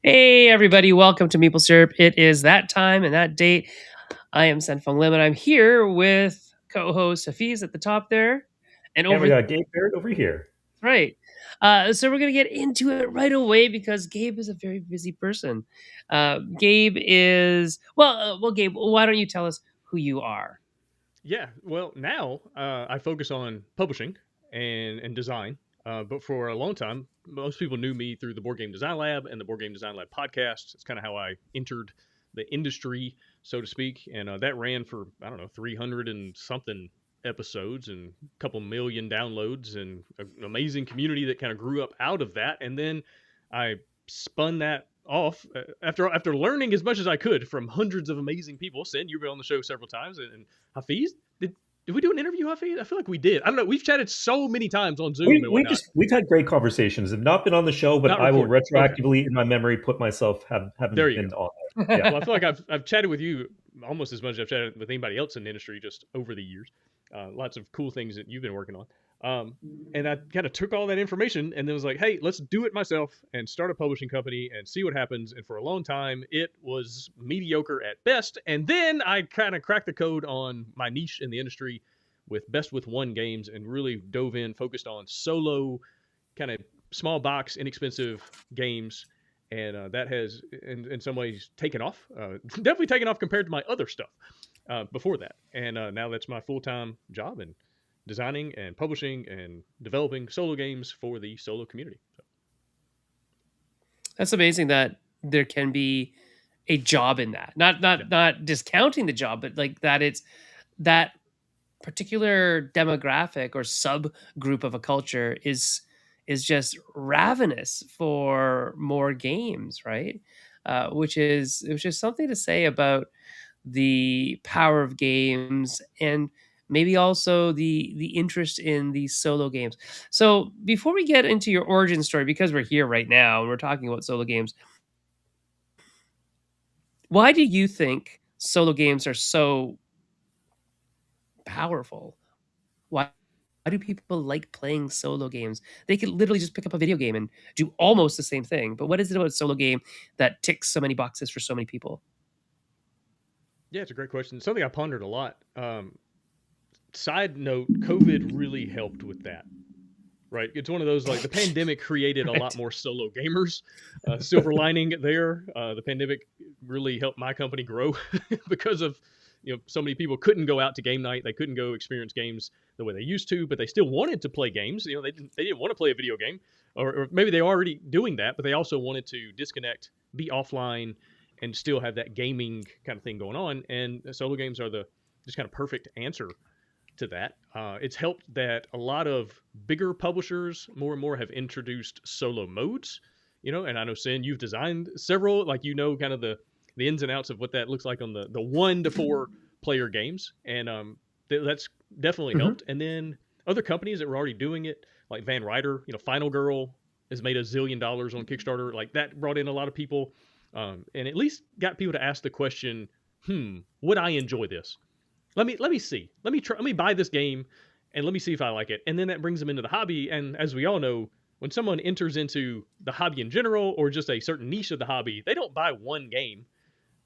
Hey, everybody, welcome to Maple Syrup. It is that time and that date. I am Sen Lim, and I'm here with co host Hafiz at the top there. And And we over got Gabe Barrett over here. right. So we're going to get into it right away because Gabe is a very busy person. Gabe is, Gabe, why don't you tell us who you are? Yeah, well, now I focus on publishing and design. But for a long time, most people knew me through the Board Game Design Lab and the Board Game Design Lab podcast. It's kind of how I entered the industry, so to speak. And that ran for, I don't know, 300 and something episodes and a couple million downloads and an amazing community that kind of grew up out of that. And then I spun that off after learning as much as I could from hundreds of amazing people. Sen, you've been on the show several times, and Hafiz, did we do an interview, Hafiz? I feel like we did. I don't know. We've chatted so many times on Zoom and whatnot. We've had great conversations. I've not been on the show, but Not I will recorded. Okay. retroactively in my memory put myself having There you been go. on it. Yeah. Well, I feel like I've chatted with you almost as much as I've chatted with anybody else in the industry just over the years. Lots of cool things that you've been working on. And I kind of took all that information and then was like, hey, let's do it myself and start a publishing company and see what happens. And for a long time, it was mediocre at best. And then I kind of cracked the code on my niche in the industry with Best with One games and really dove in, focused on solo, kind of small box, inexpensive games. And that has, in some ways, taken off. Definitely taken off compared to my other stuff before that. And now that's my full time job and designing and publishing and developing solo games for the solo community. So. That's amazing that there can be a job in that. Not discounting the job, but like that it's that particular demographic or subgroup of a culture is just ravenous for more games, right? Which is something to say about the power of games and maybe also the interest in these solo games. So before we get into your origin story, because we're here right now and we're talking about solo games, why do you think solo games are so powerful? Why do people like playing solo games? They could literally just pick up a video game and do almost the same thing. But what is it about a solo game that ticks so many boxes for so many people? Yeah, it's a great question. Something I pondered a lot. Side note, COVID really helped with that. Right, it's one of those like the pandemic created a Right. lot more solo gamers. Silver lining there, the pandemic really helped my company grow because of so many people couldn't go out to game night, they couldn't go experience games the way they used to, but they still wanted to play games. They didn't want to play a video game, or maybe they were already doing that, but they also wanted to disconnect, be offline, and still have that gaming kind of thing going on. And solo games are the just kind of perfect answer to that. It's helped that a lot of bigger publishers more and more have introduced solo modes. And I know Sen, you've designed several, like kind of the ins and outs of what that looks like on the 1 to 4 player games, and that's definitely Mhm. helped. And then other companies that were already doing it, like Van Ryder, Final Girl has made $1 zillion on Kickstarter. Like that brought in a lot of people, and at least got people to ask the question, would I enjoy this? Let me see. Let me buy this game and let me see if I like it. And then that brings them into the hobby. And as we all know, when someone enters into the hobby in general or just a certain niche of the hobby, they don't buy one game.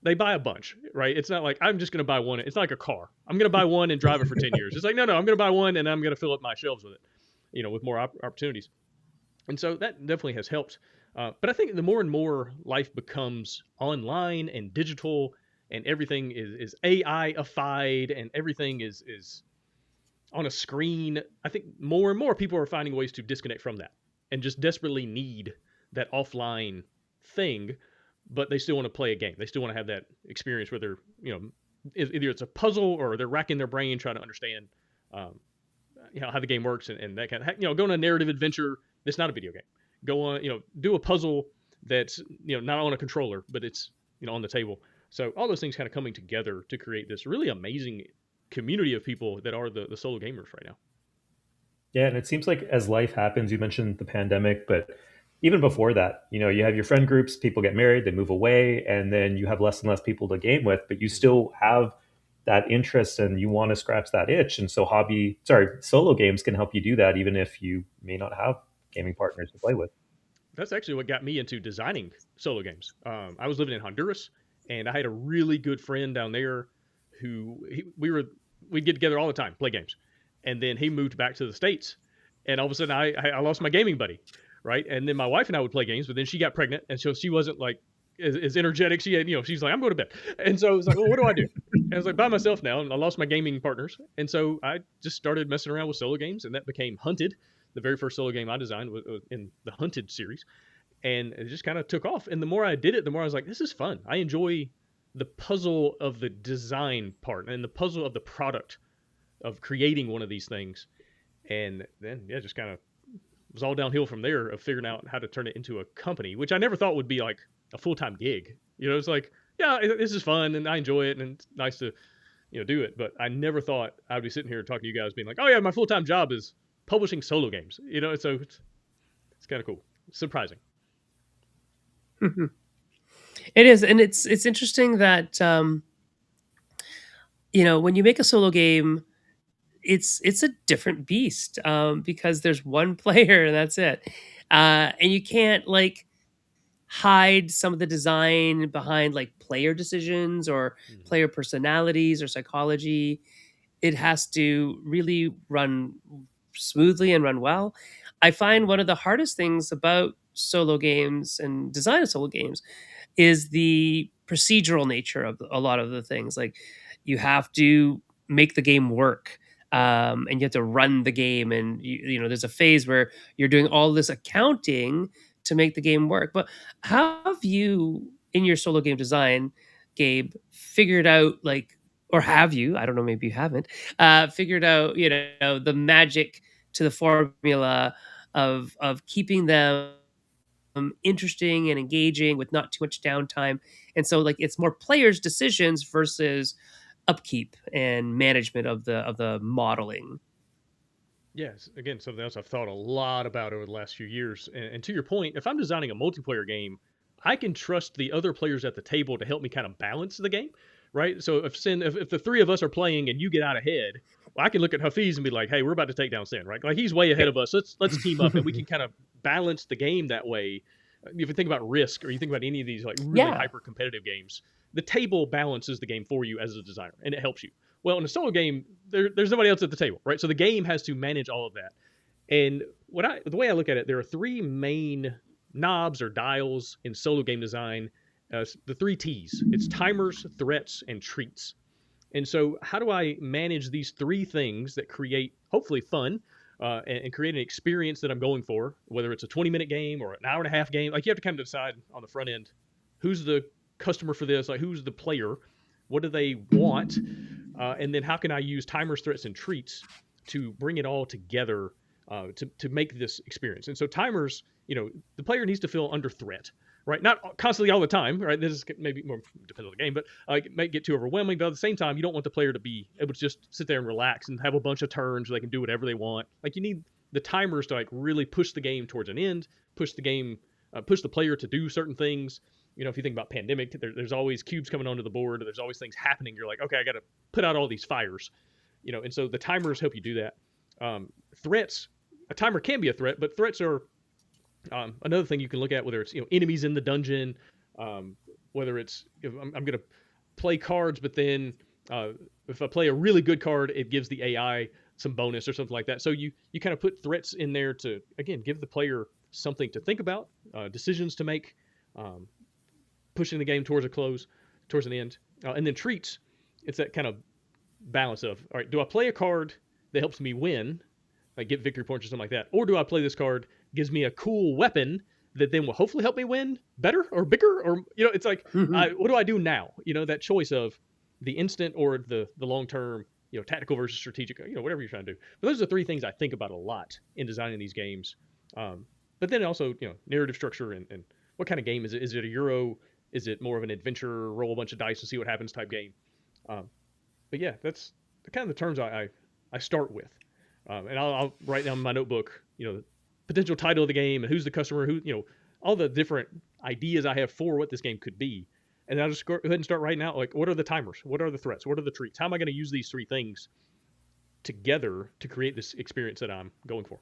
They buy a bunch, right? It's not like I'm just going to buy one. It's not like a car. I'm going to buy one and drive it for 10 years. It's like, no, I'm going to buy one and I'm going to fill up my shelves with it, with more opportunities. And so that definitely has helped. But I think the more and more life becomes online and digital and everything is AI-ified and everything is on a screen, I think more and more people are finding ways to disconnect from that and just desperately need that offline thing, but they still want to play a game. They still want to have that experience where they're, either it's a puzzle or they're racking their brain trying to understand, um, how the game works and that kind of, go on a narrative adventure that's not a video game. Go on, do a puzzle that's, not on a controller, but it's, on the table. So all those things kind of coming together to create this really amazing community of people that are the solo gamers right now. Yeah, and it seems like as life happens, you mentioned the pandemic, but even before that, you have your friend groups, people get married, they move away, and then you have less and less people to game with, but you still have that interest and you want to scratch that itch. And so solo games can help you do that, even if you may not have gaming partners to play with. that's actually what got me into designing solo games. I was living in Honduras, and I had a really good friend down there we'd get together all the time, play games, and then he moved back to the states, and all of a sudden I lost my gaming buddy, right? And then my wife and I would play games, but then she got pregnant, and so she wasn't like as energetic. She had, she's like, I'm going to bed, and so it was like, well, what do I do? And I was like, by myself now, and I lost my gaming partners, and so I just started messing around with solo games, and that became Hunted. The very first solo game I designed was in the Hunted series, and it just kind of took off. And the more I did it, the more I was like, this is fun. I enjoy the puzzle of the design part and the puzzle of the product of creating one of these things. And then, yeah, just kind of was all downhill from there of figuring out how to turn it into a company, which I never thought would be like a full-time gig. It's like, yeah, this is fun and I enjoy it and it's nice to, do it. But I never thought I'd be sitting here talking to you guys being like, oh yeah, my full-time job is publishing solo games, so it's kind of cool. Surprising. It is, and it's interesting that when you make a solo game, it's a different beast, because there's one player and that's it, and you can't like hide some of the design behind like player decisions or player personalities or psychology. It has to really run smoothly and run well. I find one of the hardest things about solo games and design of solo games is the procedural nature of a lot of the things. Like you have to make the game work, and you have to run the game, and there's a phase where you're doing all this accounting to make the game work. But how have you, in your solo game design, Gabe, figured out like, or have you? I don't know, maybe you haven't. Figured out, the magic to the formula of keeping them interesting and engaging with not too much downtime. And so like it's more players' decisions versus upkeep and management of the modeling. Yes, again, something else I've thought a lot about over the last few years. And to your point, if I'm designing a multiplayer game, I can trust the other players at the table to help me kind of balance the game, right? So if the three of us are playing and you get out ahead, well, I can look at Hafiz and be like, hey, we're about to take down Sen, right? Like he's way ahead of us. Let's team up and we can kind of balance the game that way. If you think about Risk or you think about any of these like really hyper competitive games, the table balances the game for you as a designer and it helps you. Well, in a solo game, there's nobody else at the table, right? So the game has to manage all of that. And the way I look at it, there are three main knobs or dials in solo game design. The three T's. It's timers, threats, and treats. And so how do I manage these three things that create, hopefully, fun and create an experience that I'm going for, whether it's a 20-minute game or an hour and a half game? Like you have to kind of decide on the front end, who's the customer for this? Like who's the player? What do they want? And then how can I use timers, threats, and treats to bring it all together to make this experience? And so timers, the player needs to feel under threat, right? Not constantly all the time, right? This is maybe more depends on the game, but it may get too overwhelming. But at the same time, you don't want the player to be able to just sit there and relax and have a bunch of turns where they can do whatever they want. Like you need the timers to like really push the game towards an end, push the player to do certain things. If you think about Pandemic, there's always cubes coming onto the board. There's always things happening. You're like, okay, I got to put out all these fires, and so the timers help you do that. Threats, a timer can be a threat, but threats are another thing you can look at, whether it's, enemies in the dungeon, whether it's, if I'm going to play cards, but then if I play a really good card, it gives the AI some bonus or something like that. So you kind of put threats in there to, again, give the player something to think about, decisions to make, pushing the game towards an end. And then treats, it's that kind of balance of, all right, do I play a card that helps me win, like get victory points or something like that? Or do I play this card, gives me a cool weapon that then will hopefully help me win better or bigger? Or, it's like, what do I do now? That choice of the instant or the long-term, tactical versus strategic, whatever you're trying to do. But those are the three things I think about a lot in designing these games. But then also, narrative structure and what kind of game is it? Is it a Euro? Is it more of an adventure, roll a bunch of dice and see what happens type game? But yeah, that's kind of the terms I start with. And I'll write down in my notebook, the potential title of the game and who's the customer, all the different ideas I have for what this game could be. And I'll just go ahead and start writing out, like, what are the timers? What are the threats? What are the treats? How am I going to use these three things together to create this experience that I'm going for?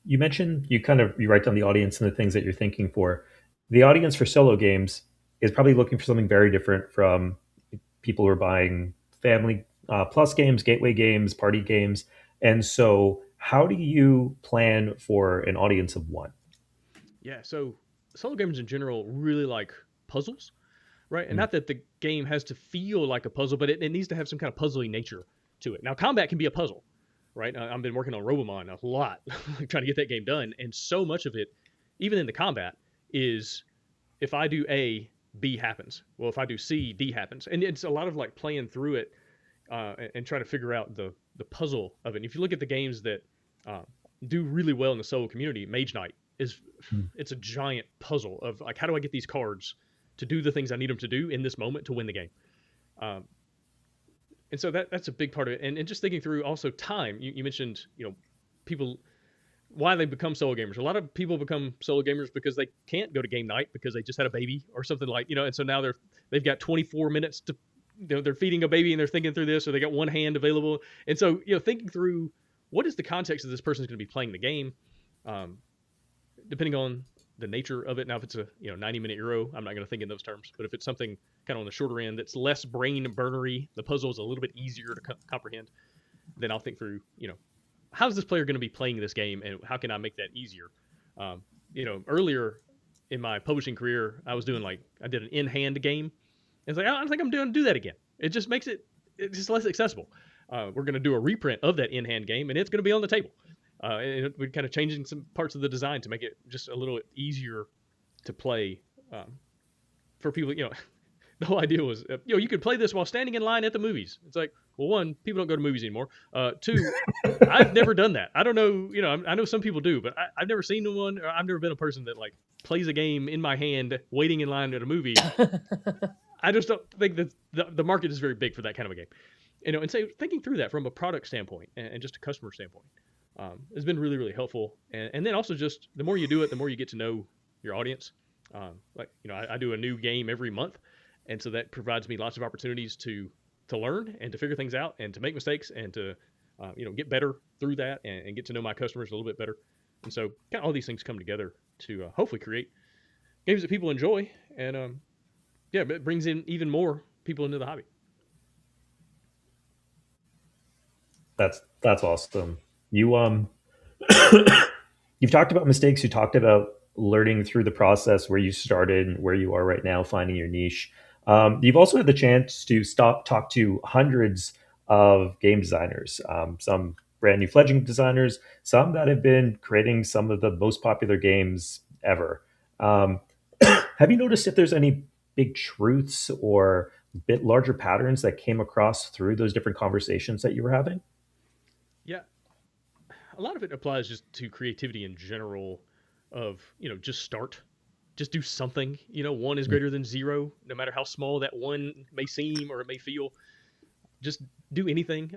You mentioned you write down the audience and the things that you're thinking for. The audience for solo games is probably looking for something very different from people who are buying family plus games, gateway games, party games. And so, how do you plan for an audience of one? Yeah, so solo gamers in general really like puzzles, right? And Mm, not that the game has to feel like a puzzle, but it needs to have some kind of puzzly nature to it. Now, combat can be a puzzle, right? I've been working on Robomon a lot, trying to get that game done, and so much of it, even in the combat, is if I do A, B happens. Well, if I do C, D happens, and it's a lot of like playing through it and trying to figure out the puzzle of it. And if you look at the games that uh, do really well in the solo community, Mage Knight is mm. it's a giant puzzle of like how do I get these cards to do the things I need them to do in this moment to win the game. Um, and so that's a big part of it. And just thinking through also time. You mentioned people why they become solo gamers. A lot of people become solo gamers because they can't go to game night because they just had a baby or something like and so now they've got 24 minutes to they're feeding a baby and they're thinking through this or they got one hand available and so thinking through what is the context of this person's going to be playing the game, um, depending on the nature of it. Now, if it's a 90-minute Euro, I'm not going to think in those terms. But if it's something kind of on the shorter end that's less brain burnery, the puzzle is a little bit easier to comprehend, then I'll think through how's this player going to be playing this game and how can I make that easier. Earlier in my publishing career, I did an in-hand game. It's like I don't think I'm doing do that again. It just makes it's just less accessible. We're going to do a reprint of that in-hand game, and it's going to be on the table. And we're kind of changing some parts of the design to make it just a little easier to play for people. The whole idea was, you could play this while standing in line at the movies. It's like, well, one, people don't go to movies anymore. Two, I've never done that. I don't know. I know some people do, but I've never seen one. Or I've never been a person that like plays a game in my hand, waiting in line at a movie. I just don't think that the market is very big for that kind of a game. And so thinking through that from a product standpoint and just a customer standpoint has been really, really helpful. And then also just the more you do it, the more you get to know your audience. I do a new game every month. And so that provides me lots of opportunities to learn and to figure things out and to make mistakes and to, get better through that and get to know my customers a little bit better. And so kind of all these things come together to hopefully create games that people enjoy. And it brings in even more people into the hobby. That's awesome. You you've talked about mistakes. You talked about learning through the process where you started and where you are right now, finding your niche. You've also had the chance to talk to hundreds of game designers, some brand new fledgling designers, some that have been creating some of the most popular games ever. Um, have you noticed if there's any big truths or bit larger patterns that came across through those different conversations that you were having? Yeah, a lot of it applies just to creativity in general of, just start. Just do something. One is greater than zero, no matter how small that one may seem or it may feel. Just do anything.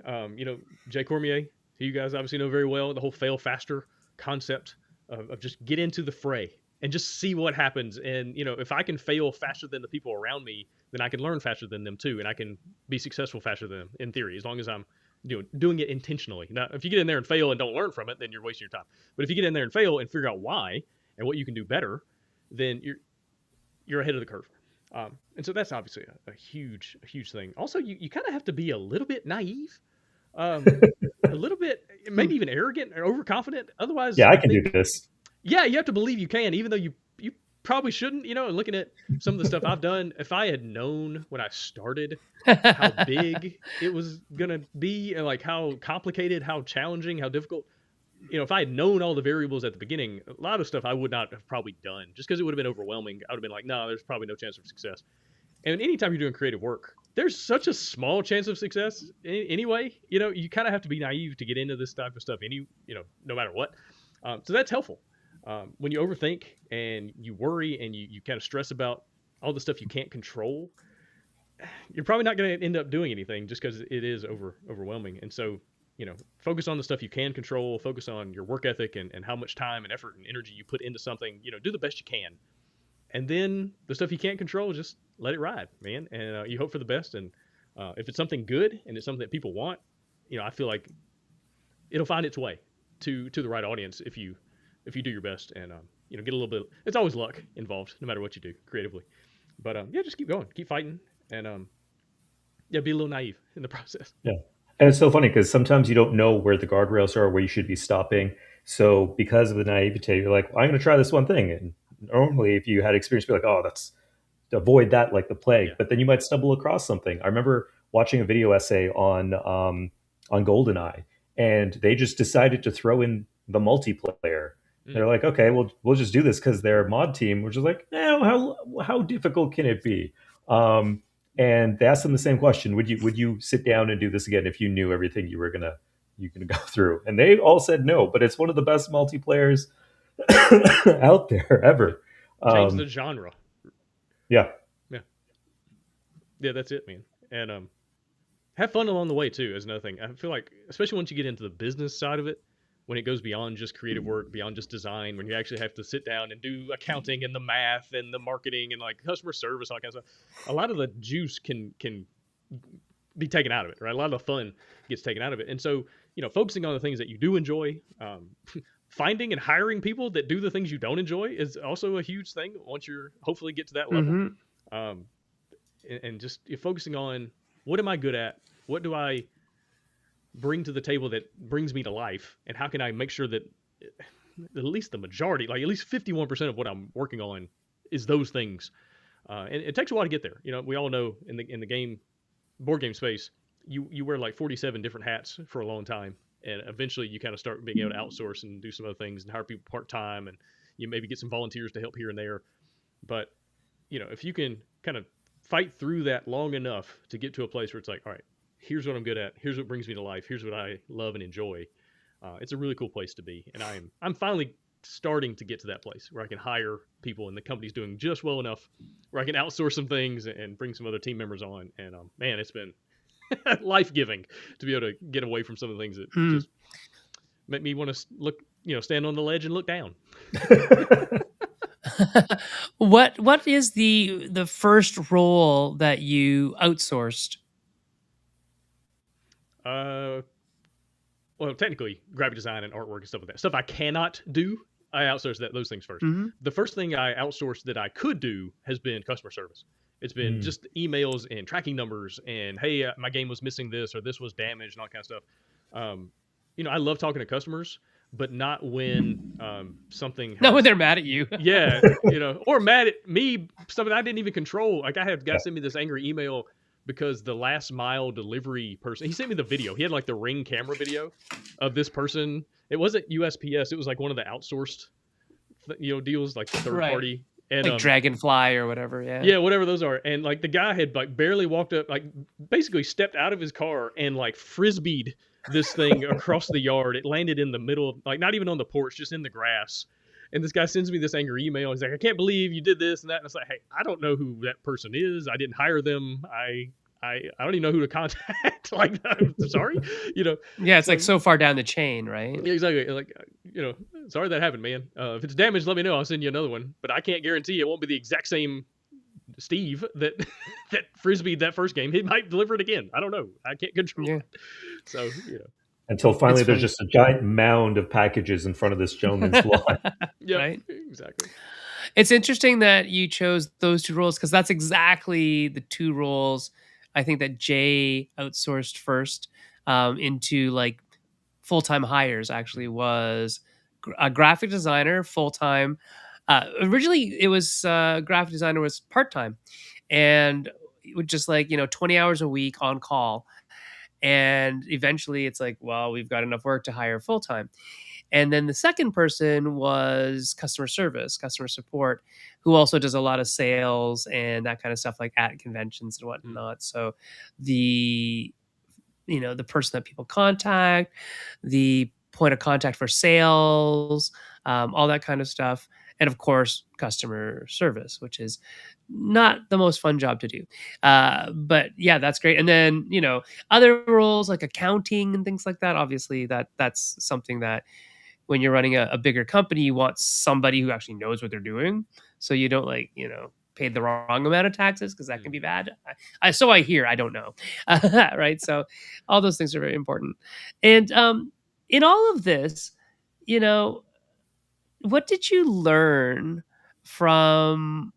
Jay Cormier, who you guys obviously know very well, the whole fail faster concept of just get into the fray and just see what happens. And, if I can fail faster than the people around me, then I can learn faster than them too. And I can be successful faster than them in theory, as long as I'm doing it intentionally. Now, if you get in there and fail and don't learn from it, then you're wasting your time. But if you get in there and fail and figure out why and what you can do better, then you're ahead of the curve. And so that's obviously a huge thing. Also, you kind of have to be a little bit naive, a little bit, maybe even arrogant or overconfident. Otherwise, Yeah, I can do this. Yeah, you have to believe you can, even though you probably shouldn't. Looking at some of the stuff I've done, if I had known when I started how big it was gonna be, and like how complicated, how challenging, how difficult. If I had known all the variables at the beginning, a lot of stuff I would not have probably done just because it would have been overwhelming. I would have been like, no, there's probably no chance of success. And anytime you're doing creative work, there's such a small chance of success anyway. You kind of have to be naive to get into this type of stuff, no matter what. So that's helpful. When you overthink and you worry and you kind of stress about all the stuff you can't control, you're probably not going to end up doing anything just because it is overwhelming. And so, focus on the stuff you can control, focus on your work ethic and how much time and effort and energy you put into something, do the best you can. And then the stuff you can't control, just let it ride, man. And you hope for the best. And if it's something good and it's something that people want, I feel like it'll find its way to the right audience if you if you do your best and get a little bit. It's always luck involved, no matter what you do creatively. But yeah, just keep going, keep fighting, and yeah, be a little naive in the process. Yeah. And it's so funny because sometimes you don't know where the guardrails are, where you should be stopping. So because of the naivete, you're like, well, I'm going to try this one thing. And normally, if you had experience, you'd be like, oh, that's avoid that like the plague. Yeah. But then you might stumble across something. I remember watching a video essay on GoldenEye, and they just decided to throw in the multiplayer. They're like, okay, we'll just do this because they're a mod team, which is like, how difficult can it be? And they asked them the same question: would you sit down and do this again if you knew everything you gonna go through? And they all said no. But it's one of the best multiplayers out there Yeah. ever. Change the genre. Yeah. Yeah. Yeah, that's it, man. And have fun along the way too is another thing. I feel like, especially once you get into the business side of it, when it goes beyond just creative work, beyond just design, when you actually have to sit down and do accounting and the math and the marketing and like customer service, all that kind of stuff, a lot of the juice can be taken out of it, right? A lot of the fun gets taken out of it. And so, focusing on the things that you do enjoy, finding and hiring people that do the things you don't enjoy is also a huge thing once you're hopefully get to that level. Mm-hmm. And just you're focusing on what am I good at? What do I bring to the table that brings me to life? And how can I make sure that at least the majority, like at least 51% of what I'm working on is those things. And it takes a while to get there. We all know in the board game space, you wear like 47 different hats for a long time. And eventually you kind of start being able to outsource and do some other things and hire people part-time, and you maybe get some volunteers to help here and there. But, if you can kind of fight through that long enough to get to a place where it's like, all right, here's what I'm good at. Here's what brings me to life. Here's what I love and enjoy. It's a really cool place to be. And I'm finally starting to get to that place where I can hire people and the company's doing just well enough where I can outsource some things and bring some other team members on. And man, it's been life-giving to be able to get away from some of the things that just make me want to look, stand on the ledge and look down. What is the first role that you outsourced? Well, technically, graphic design and artwork and stuff like that. Stuff I cannot do, I outsource those things first. Mm-hmm. The first thing I outsourced that I could do has been customer service. It's been just emails and tracking numbers and, hey, my game was missing this or this was damaged and all that kind of stuff. I love talking to customers, but not when something Not when they're mad at you. Yeah, or mad at me, something I didn't even control. Like I had a guy send me this angry email because the last mile delivery person, he sent me the video. He had like the Ring camera video of this person. It wasn't USPS. It was like one of the outsourced, deals, like the third party. And, like Dragonfly or whatever. Yeah. Yeah, whatever those are. And like the guy had like barely walked up, like basically stepped out of his car and like frisbeed this thing across the yard. It landed in the middle, like not even on the porch, just in the grass. And this guy sends me this angry email. He's like, I can't believe you did this and that. And it's like, hey, I don't know who that person is. I didn't hire them. I don't even know who to contact. Like, I'm sorry, Yeah, it's like so far down the chain, right? Yeah, exactly. Like, sorry that happened, man. If it's damaged, let me know. I'll send you another one. But I can't guarantee it won't be the exact same Steve that frisbeed that first game. He might deliver it again. I don't know. I can't control it. So, Until finally there's just a giant mound of packages in front of this gentleman's lawn. Yeah, right? Exactly. It's interesting that you chose those two roles because that's exactly the two roles I think that Jay outsourced first into like full-time hires. Actually, was a graphic designer full-time. Originally, it was graphic designer was part-time, and it would just 20 hours a week on call. And eventually, it's like, well, we've got enough work to hire full-time. And then the second person was customer service, customer support, who also does a lot of sales and that kind of stuff, like at conventions and whatnot. So the person that people contact, the point of contact for sales, all that kind of stuff. And of course, customer service, which is not the most fun job to do. But yeah, that's great. And then, other roles like accounting and things like that, obviously that's something that when you're running a bigger company, you want somebody who actually knows what they're doing. So you don't pay the wrong amount of taxes because that can be bad. So I hear, I don't know. Right. So all those things are very important. And in all of this, what did you learn from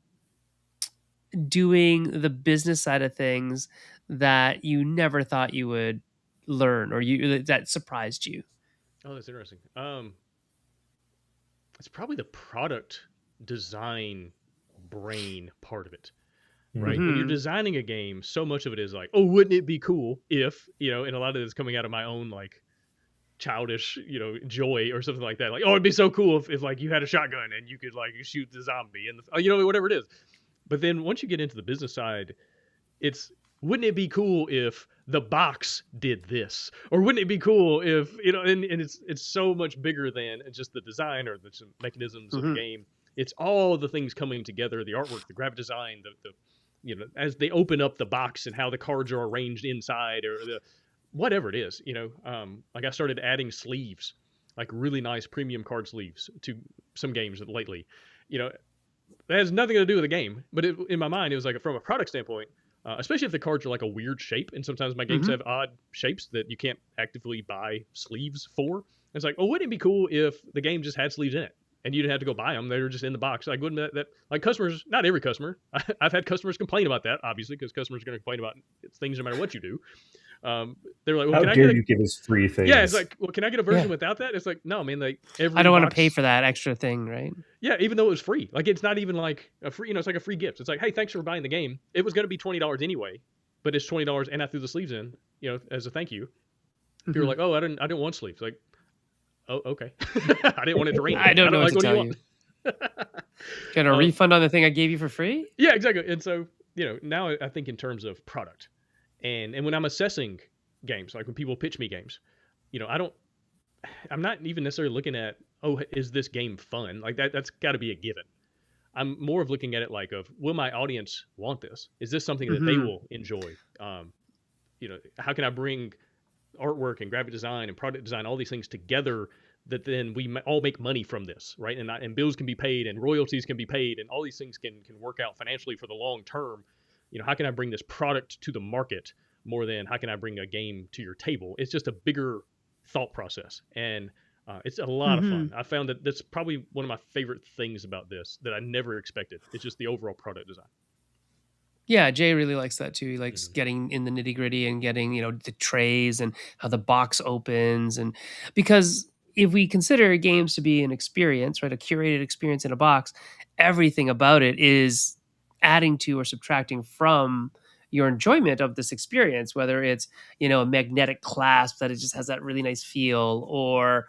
doing the business side of things that you never thought you would learn, or you that surprised you? Oh, that's interesting. It's probably the product design brain part of it, right? When you're Mhm. designing a game, so much of it is like, oh, wouldn't it be cool if, and a lot of it's coming out of my own like childish, joy or something like that. Like, oh, it'd be so cool if like you had a shotgun and you could like you shoot the zombie and whatever it is. But then once you get into the business side, it's wouldn't it be cool if the box did this, or wouldn't it be cool if and it's so much bigger than just the design or the mechanisms of the Mhm. game. It's all the things coming together, the artwork, the graphic design, the as they open up the box and how the cards are arranged inside, or the whatever it is. Like I started adding sleeves, like really nice premium card sleeves to some games lately. you know that has nothing to do with the game, but in my mind, it was like from a product standpoint, especially if the cards are like a weird shape, and sometimes my games Mhm. have odd shapes that you can't actively buy sleeves for. It's like, oh, wouldn't it be cool if the game just had sleeves in it, and you didn't have to go buy them; they were just in the box. Like, wouldn't that like customers? Not every customer. I've had customers complain about that, obviously, because customers are going to complain about things no matter what you do. They're like, well, How can I get dare a you give us free yeah? It's things? like, well, can I get a version Yeah. without that? It's like, no, man. Like I every don't wanna pay box for that extra thing, right? yeah, even though it was free. Like it's not even like a free, it's like a free gift. It's like, hey, thanks for buying the game. It was going to be $20 anyway, but it's $20 and I threw the sleeves in, as a thank you. People are Mhm. like, oh, I didn't want sleeves. Like, oh, okay. I didn't want it to rain I again. I don't know don't what like. to What do you tell want? you. Get a um, refund on the thing I gave you for free? yeah, exactly. And so now I think in terms of product, and when I'm assessing games, like when people pitch me games, I don't. I'm not even necessarily looking at, oh, is this game fun? Like that. That's got to be a given. I'm more of looking at it like of, will my audience want this? Is this something that they Mhm. will enjoy? How can I bring artwork and graphic design and product design, all these things together that then we all make money from this, right? And bills can be paid and royalties can be paid and all these things can work out financially for the long term. How can I bring this product to the market more than how can I bring a game to your table? It's just a bigger thought process, and it's a lot of fun. Mhm. I found that that's probably one of my favorite things about this that I never expected. It's just the overall product design. Yeah, Jay really likes that too. He likes Mm-hmm. getting in the nitty-gritty and getting, the trays and how the box opens, and because if we consider games to be an experience, right, a curated experience in a box, everything about it is adding to or subtracting from your enjoyment of this experience, whether it's, a magnetic clasp that it just has that really nice feel, or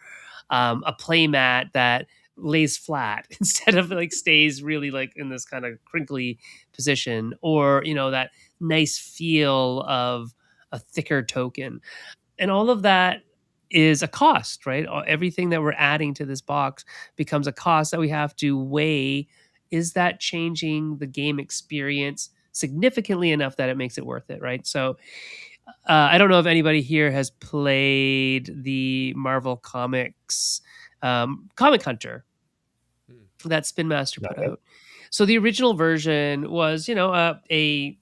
a playmat that lays flat instead of like stays really like in this kind of crinkly position, or that nice feel of a thicker token, and all of that is a cost, right? Everything that we're adding to this box becomes a cost that we have to weigh. Is that changing the game experience significantly enough that it makes it worth it, right? So I don't know if anybody here has played the Marvel Comics Comic Hunter Mm. that Spin Master Not put yet. out. So the original version was, a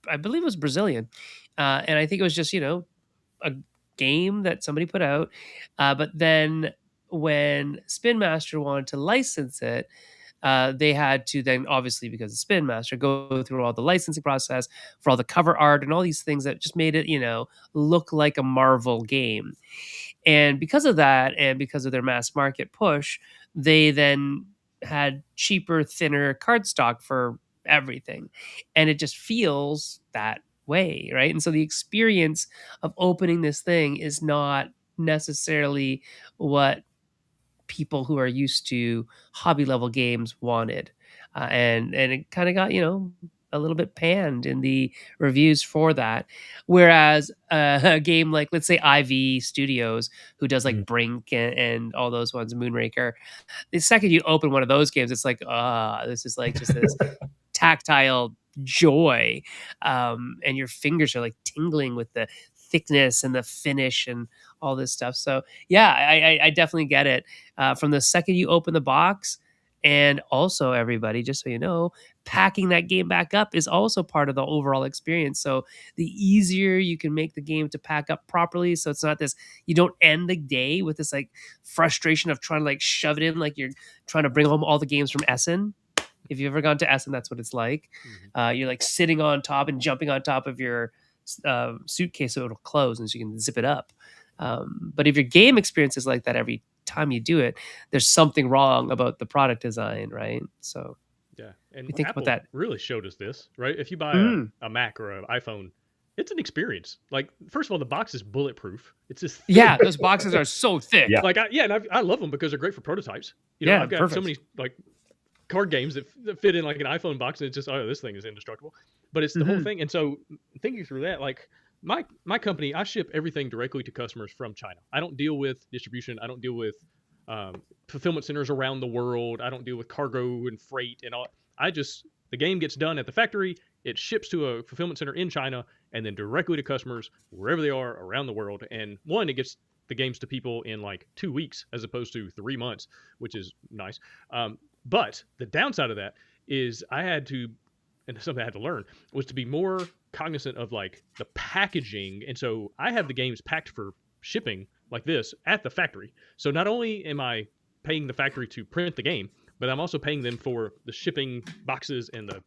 I believe it was Brazilian, and I think it was just a game that somebody put out. But then when Spin Master wanted to license it, they had to then, obviously because of Spin Master, go through all the licensing process for all the cover art and all these things that just made it look like a Marvel game. And because of that, and because of their mass market push, they then had cheaper, thinner cardstock for everything. And it just feels that way, right? And so the experience of opening this thing is not necessarily what people who are used to hobby level games wanted, and it kind of got a little bit panned in the reviews for that. Whereas a game like, let's say, IV Studios, who does like Mm. Brink and all those ones, Moonraker, the second you open one of those games, it's like, this is like just this tactile joy, and your fingers are like tingling with the thickness and the finish and all this stuff. So yeah, I definitely get it. From the second you open the box, And also, everybody, just so you know, packing that game back up is also part of the overall experience. So the easier you can make the game to pack up properly, so it's not this, you don't end the day with this like frustration of trying to like shove it in, like you're trying to bring home all the games from Essen. If you've ever gone to Essen, that's what it's like. You're like sitting on top and jumping on top of your suitcase so it'll close and so you can zip it up. But if your game experience is like that every time you do it, there's something wrong about the product design, right? So Yeah, and we think Apple about that. really showed us this, right? If you buy Mm. a Mac or an iPhone, it's an experience. Like, first of all, the box is bulletproof. It's just Yeah, those boxes are so thick. Yeah. like and I love them because they're great for prototypes. You know, Yeah, I've got so perfect. many like card games that fit in like an iPhone box, and it's just, oh, this thing is indestructible. But it's the whole thing. And so thinking through that, like my company, I ship everything directly to customers from China. I don't deal with distribution. I don't deal with fulfillment centers around the world. I don't deal with cargo and freight and all. The game gets done at the factory. It ships to a fulfillment center in China, and then directly to customers wherever they are around the world. And one, it gets the games to people in like 2 weeks as opposed to 3 months, which is nice. But the downside of that is I had to, and something I had to learn, was to be more cognizant of like the packaging. And so I have the games packed for shipping like this at the factory. So not only am I paying the factory to print the game, but I'm also paying them for the shipping boxes and the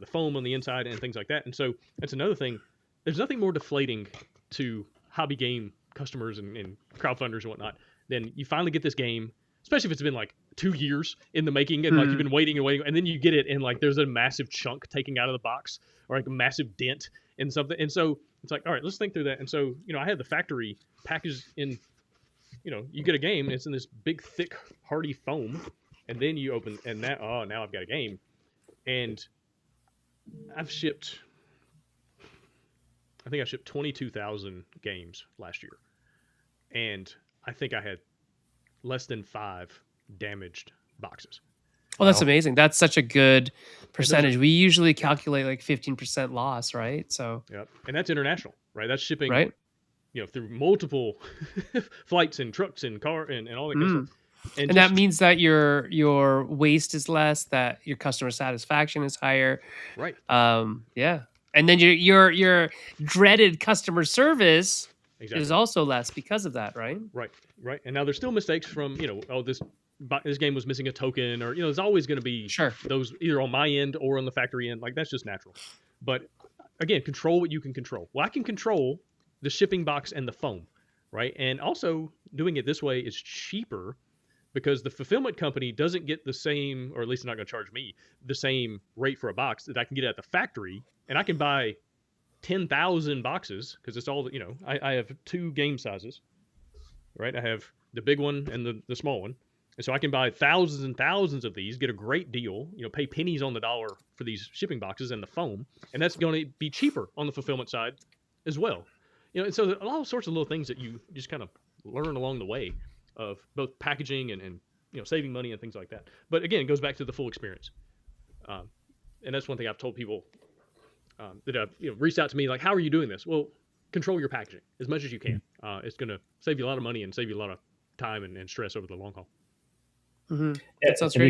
foam on the inside and things like that. And so that's another thing. There's nothing more deflating to hobby game customers and crowdfunders and whatnot than you finally get this game, especially if it's been like 2 years in the making and like you've been waiting and waiting, and then you get it and like there's a massive chunk taking out of the box or like a massive dent in something. And so it's like, all right, let's think through that. And so, you know, I had the factory packaged in, you know, you get a game and it's in this big, thick, hardy foam, and then you open, and now I've got a game. And I think I shipped 22,000 games last year. And I think I had less than 5 damaged boxes. Well, that's amazing. That's such a good And percentage. We usually calculate like 15% loss, right? So, yep. And that's international, right? That's shipping, right? you know, through multiple flights and trucks and car and all that kind of stuff. And that means that your waste is less, that your customer satisfaction is higher. right. Yeah. And then your dreaded customer service Exactly. is also less because of that, right? Right. And now there's still mistakes from, you know, oh, this game was missing a token, or, you know, there's always going to be those either on my end or on the factory end. Like, that's just natural. But again, control what you can control. Well, I can control the shipping box and the foam, right? And also doing it this way is cheaper because the fulfillment company doesn't get the same, or at least they're not going to charge me the same rate for a box that I can get at the factory. And I can buy 10,000 boxes because it's all, you know, I have 2 game sizes, right? I have the big one and the small one. And so I can buy thousands and thousands of these, get a great deal, you know, pay pennies on the dollar for these shipping boxes and the foam. And that's going to be cheaper on the fulfillment side as well. You know, and so there are all sorts of little things that you just kind of learn along the way of both packaging and you know, saving money and things like that. But again, it goes back to the full experience. And that's one thing I've told people that have, you know, reached out to me, like, how are you doing this? Well, control your packaging as much as you can. It's going to save you a lot of money and save you a lot of time and stress over the long haul. Mm-hmm. Yeah, and the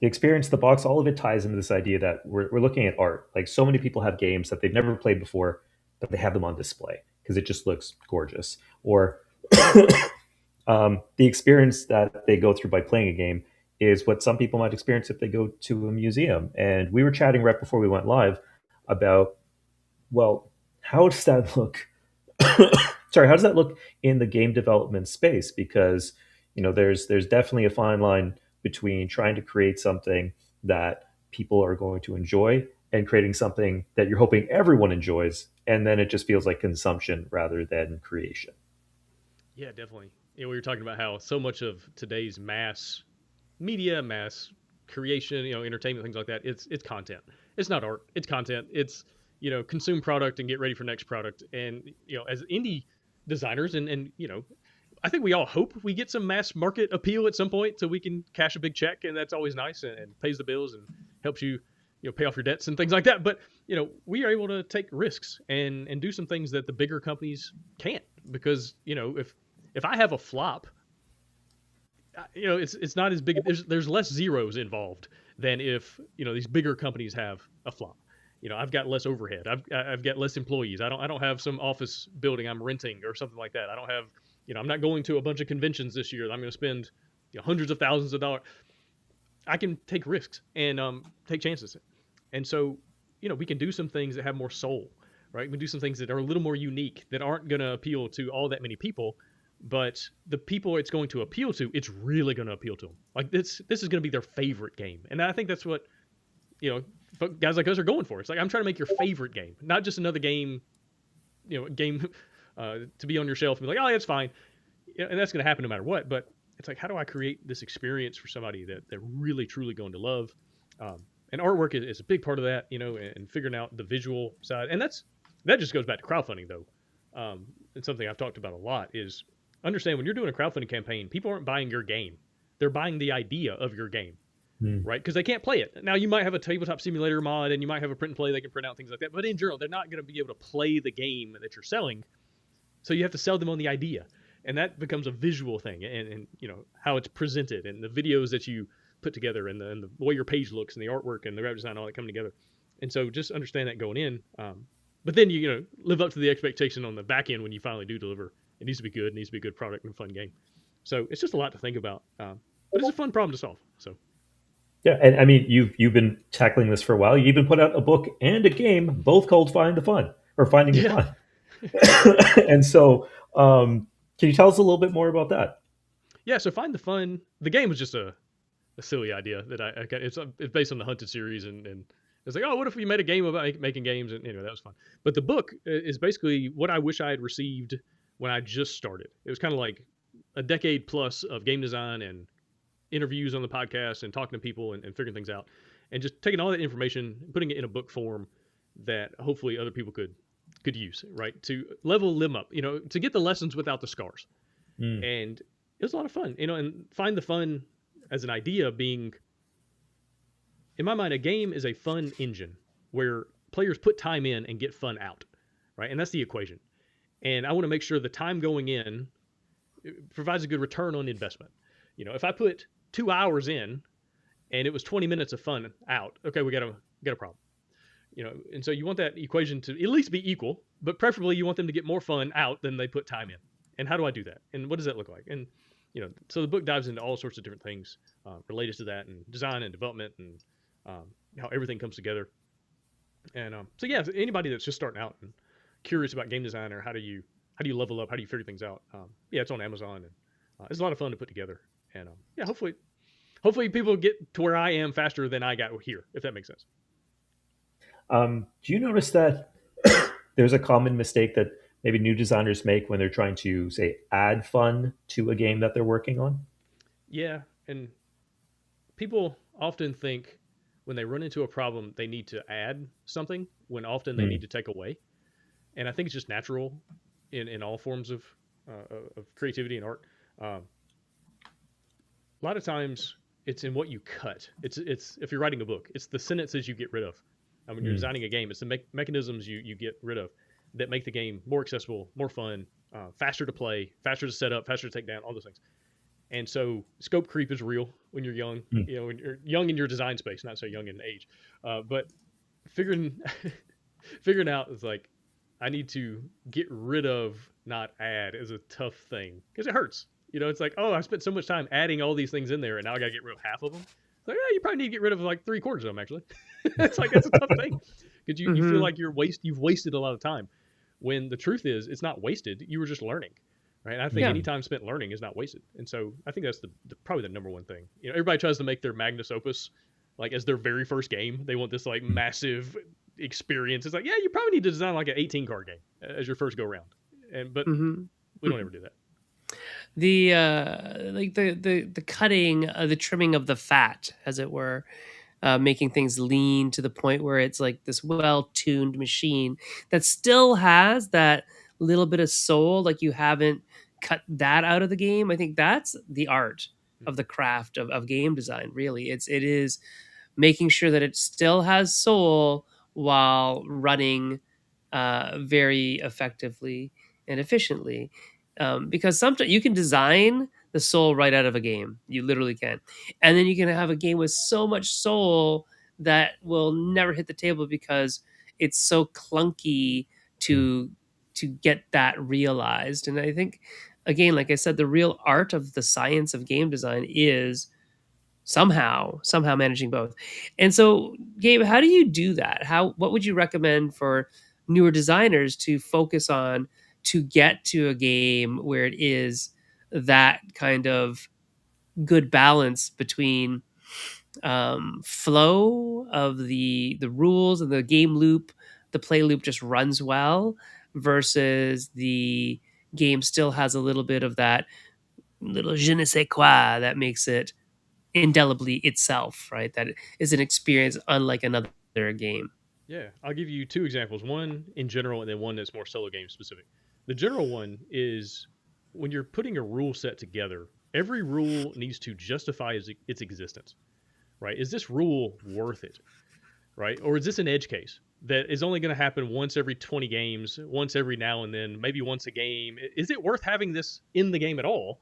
experience, the box, all of it ties into this idea that we're looking at art. Like, so many people have games that they've never played before, but they have them on display because it just looks gorgeous. Or the experience that they go through by playing a game is what some people might experience if they go to a museum. And we were chatting right before we went live about, well, how does that look? Sorry, how does that look in the game development space? Because, you know, there's definitely a fine line between trying to create something that people are going to enjoy and creating something that you're hoping everyone enjoys, and then it just feels like consumption rather than creation. Yeah, definitely. You know, we were talking about how so much of today's mass media, mass creation, you know, entertainment, things like that, it's content. It's not art. It's content. It's, you know, consume product and get ready for next product. And, you know, as indie designers and you know, I think we all hope we get some mass market appeal at some point so we can cash a big check, and that's always nice and pays the bills and helps you, you know, pay off your debts and things like that. But, you know, we are able to take risks and do some things that the bigger companies can't, because, you know, if I have a flop, it's not as big. There's less zeros involved than if these bigger companies have a flop. I've got less overhead. I've got less employees. I don't have some office building I'm renting or something like that. I don't have I'm not going to a bunch of conventions this year. I'm going to spend hundreds of thousands of dollars. I can take risks and take chances, and so we can do some things that have more soul, right? We can do some things that are a little more unique that aren't going to appeal to all that many people, but the people it's going to appeal to, it's really going to appeal to them. Like this is going to be their favorite game, and I think that's what guys like us are going for. It's like I'm trying to make your favorite game, not just another game, game to be on your shelf and be like, oh, yeah, it's fine, and that's going to happen no matter what. But it's like, how do I create this experience for somebody that they're really truly going to love? And artwork is a big part of that, and figuring out the visual side, and that just goes back to crowdfunding though. It's something I've talked about a lot is understand when you're doing a crowdfunding campaign, people aren't buying your game. They're buying the idea of your game, right? Because they can't play it. Now, you might have a tabletop simulator mod and you might have a print and play. They can print out things like that. But in general, they're not going to be able to play the game that you're selling. So you have to sell them on the idea. And that becomes a visual thing and how it's presented and the videos that you put together and the way your page looks and the artwork and the graphic design, all that coming together. And so just understand that going in. But then you live up to the expectation on the back end when you finally do deliver. It needs to be good. It needs to be a good product and a fun game. So it's just a lot to think about. But it's a fun problem to solve. So yeah, and I mean you've been tackling this for a while. You even put out a book and a game, both called Find the Fun or Finding the Fun. And so can you tell us a little bit more about that? Yeah, so Find the Fun. The game was just a silly idea that I got. It's based on the Hunted series, and it's like, oh, what if we made a game about making games? And that was fun. But the book is basically what I wish I had received when I just started. It was kind of like a decade plus of game design and interviews on the podcast and talking to people and figuring things out, and just taking all that information, putting it in a book form that hopefully other people could use, right? To level them up, to get the lessons without the scars. And it was a lot of fun, and Find the Fun as an idea being, in my mind, a game is a fun engine where players put time in and get fun out, right? And that's the equation. And I want to make sure the time going in provides a good return on investment. If I put 2 hours in and it was 20 minutes of fun out, okay, we got a problem. And so you want that equation to at least be equal, but preferably you want them to get more fun out than they put time in. And how do I do that? And what does that look like? And so the book dives into all sorts of different things related to that, and design and development, and how everything comes together. And so yeah, anybody that's just starting out and curious about game design, or how do you level up, how do you figure things out? Yeah, it's on Amazon, and it's a lot of fun to put together. And yeah, hopefully people get to where I am faster than I got here, if that makes sense. Do you notice that there's a common mistake that maybe new designers make when they're trying to, say, add fun to a game that they're working on? Yeah, and people often think when they run into a problem, they need to add something, when often they need to take away. And I think it's just natural in all forms of creativity and art. A lot of times it's in what you cut. It's if you're writing a book, it's the sentences you get rid of. And when you're designing a game, it's the mechanisms you get rid of that make the game more accessible, more fun, faster to play, faster to set up, faster to take down, all those things. And so scope creep is real when you're young. When you're young in your design space, not so young in age. But figuring out is like, I need to get rid of, not add, is a tough thing because it hurts. It's like, oh, I spent so much time adding all these things in there, and now I got to get rid of half of them. It's like, you probably need to get rid of like 3/4 of them, actually. It's like, that's a tough thing because you feel like you've wasted a lot of time, when the truth is it's not wasted. You were just learning, right? And I think any time spent learning is not wasted. And so I think that's probably the number one thing. Everybody tries to make their magnus opus like as their very first game. They want this like massive experience. It's like, yeah, you probably need to design like an 18 card game as your first go round, but we don't ever do that. The like the cutting, the trimming of the fat, as it were, making things lean to the point where it's like this well-tuned machine that still has that little bit of soul. Like, you haven't cut that out of the game. I think that's the art of the craft of game design. Really, it is making sure that it still has soul while running very effectively and efficiently. Because sometimes you can design the soul right out of a game. You literally can. And then you can have a game with so much soul that will never hit the table because it's so clunky Mm. to get that realized. And I think, again, like I said, the real art of the science of game design is somehow managing both. And so, Gabe, how do you do that? What would you recommend for newer designers to focus on to get to a game where it is that kind of good balance between flow of the rules and the game loop, the play loop just runs well, versus the game still has a little bit of that little je ne sais quoi that makes it indelibly itself, right? That is an experience unlike another game. Yeah, I'll give you two examples. One in general, and then one that's more solo game specific. The general one is when you're putting a rule set together, every rule needs to justify its existence, right? Is this rule worth it, right? Or is this an edge case that is only going to happen once every 20 games, once every now and then, maybe once a game? Is it worth having this in the game at all?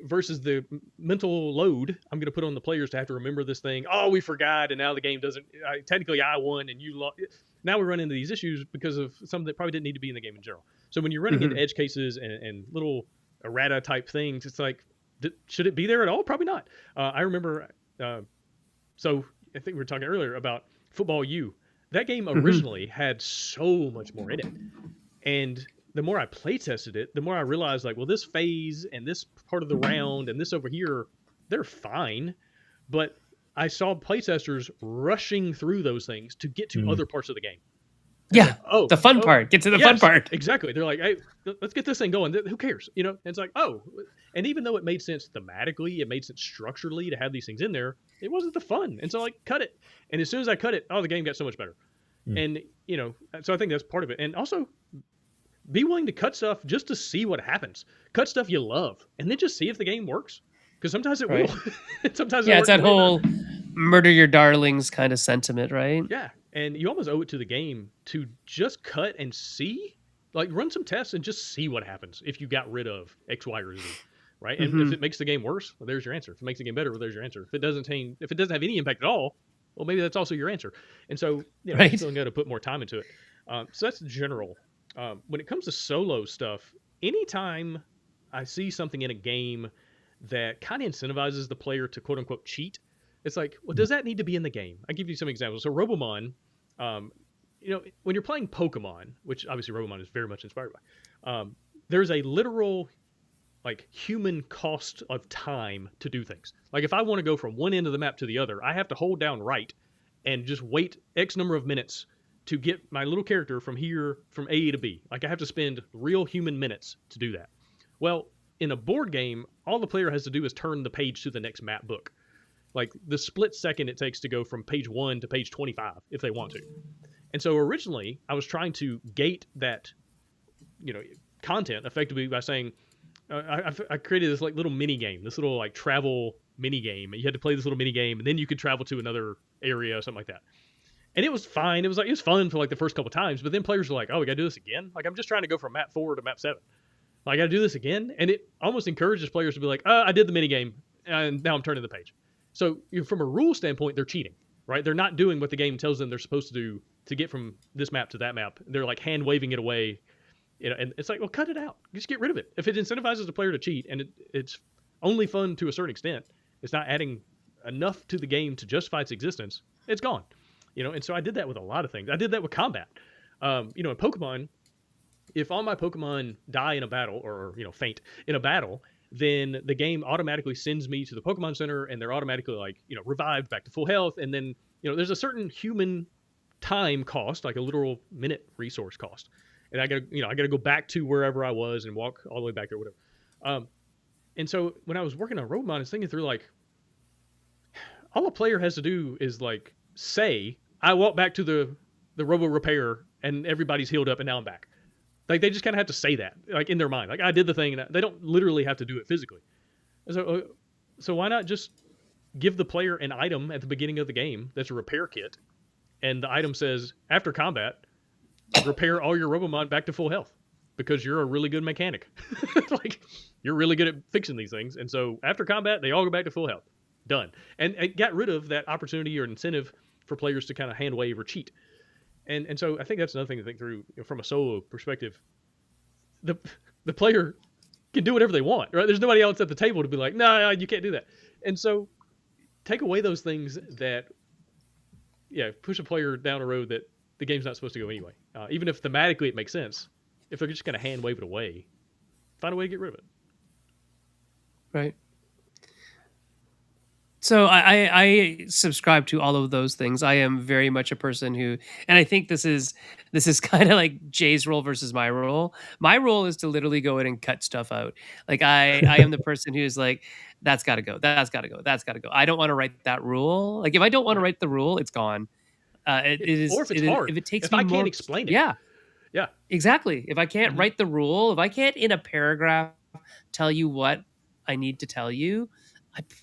Versus the mental load I'm going to put on the players to have to remember this thing. Oh, we forgot, and now the game doesn't. Technically, I won, and you lost. Now we run into these issues because of something that probably didn't need to be in the game in general. So when you're running into edge cases and little errata type things, it's like, should it be there at all? Probably not. I remember. So I think we were talking earlier about Football U. That game originally had so much more in it, and the more I play tested it, the more I realized, like, well, this phase and this part of the round and this over here, they're fine. But I saw playtesters rushing through those things to get to other parts of the game. Yeah. Like, the fun part. Get to the fun part. Exactly. They're like, hey, let's get this thing going. Who cares? You know, and it's like, oh. And even though it made sense thematically, it made sense structurally to have these things in there, it wasn't the fun. And so, like, cut it. And as soon as I cut it, the game got so much better. And, you know, so I think that's part of it. And also, be willing to cut stuff just to see what happens. Cut stuff you love, and then just see if the game works. Because sometimes it will. Sometimes it's that whole murder your darlings kind of sentiment, right? Yeah, and you almost owe it to the game to just cut and see, like, run some tests and just see what happens if you got rid of X, Y, or Z, right? And if it makes the game worse, well, there's your answer. If it makes the game better, well, there's your answer. If it doesn't have any impact at all, well, maybe that's also your answer. And so, you know, you still got to put more time into it. So that's general. When it comes to solo stuff, anytime I see something in a game that kind of incentivizes the player to quote unquote cheat, it's like, well, does that need to be in the game? I'll give you some examples. So Robomon, you know, when you're playing Pokemon, which obviously Robomon is very much inspired by, there's a literal, like, human cost of time to do things. Like, if I want to go from one end of the map to the other, I have to hold down right and just wait X number of minutes to get my little character from here, from A to B. Like, I have to spend real human minutes to do that. Well, in a board game, all the player has to do is turn the page to the next map book. Like, the split second it takes to go from page 1 to page 25, if they want to. And so originally, I was trying to gate that, you know, content effectively by saying, I created this, like, little mini game, this little, like, travel mini game. You had to play this little mini game, and then you could travel to another area or something like that. And it was fine. It was fun for, like, the first couple times, but then players were like, oh, we got to do this again? Like, I'm just trying to go from map 4 to map 7. Like, I got to do this again? And it almost encourages players to be like, I did the minigame, and now I'm turning the page. So, from a rule standpoint, they're cheating, right? They're not doing what the game tells them they're supposed to do to get from this map to that map. They're, like, hand-waving it away. You know, and it's like, well, cut it out. Just get rid of it. If it incentivizes the player to cheat, and it's only fun to a certain extent, it's not adding enough to the game to justify its existence, it's gone. You know, and so I did that with a lot of things. I did that with combat. You know, in Pokemon, if all my Pokemon die in a battle, or, you know, faint in a battle, then the game automatically sends me to the Pokemon Center, and they're automatically, like, you know, revived back to full health. And then, you know, there's a certain human time cost, like a literal minute resource cost. And I gotta go back to wherever I was and walk all the way back there, whatever. And so when I was working on Robomon, I was thinking through, like, all a player has to do is, like, say, I walk back to the Robo Repair and everybody's healed up and now I'm back. Like, they just kind of have to say that, like, in their mind. Like, I did the thing, and they don't literally have to do it physically. So why not just give the player an item at the beginning of the game that's a repair kit, and the item says, after combat, repair all your Robomon back to full health because you're a really good mechanic. Like, you're really good at fixing these things. And so after combat, they all go back to full health. Done. And it got rid of that opportunity or incentive for players to kind of hand wave or cheat. And so I think that's another thing to think through from a solo perspective. The the player can do whatever they want, right? There's nobody else at the table to be like, no, you can't do that. And so take away those things that, push a player down a road that the game's not supposed to go anyway. Even if thematically it makes sense, if they're just going to hand wave it away, find a way to get rid of it. Right. So I subscribe to all of those things. I am very much a person who, and I think this is kind of like Jay's role versus my role. My role is to literally go in and cut stuff out. Like I am the person who's like, that's got to go, that's got to go, that's got to go. I don't want to write that rule. Like if I don't want to Right. write the rule, it's gone. Or if it's hard, if it takes if me I more, can't explain it. yeah, Yeah. exactly. If I can't Mhm. write the rule, if I can't in a paragraph tell you what I need to tell you,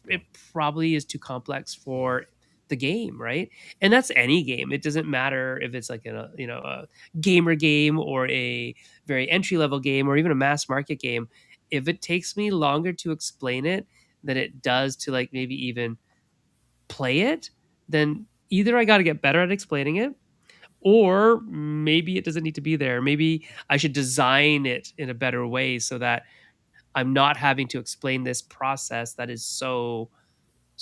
it probably is too complex for the game, right? And that's any game. It doesn't matter if it's like a gamer game or a very entry level game or even a mass market game. If it takes me longer to explain it than it does to like maybe even play it, then either I got to get better at explaining it, or maybe it doesn't need to be there. Maybe I should design it in a better way so that I'm not having to explain this process that is so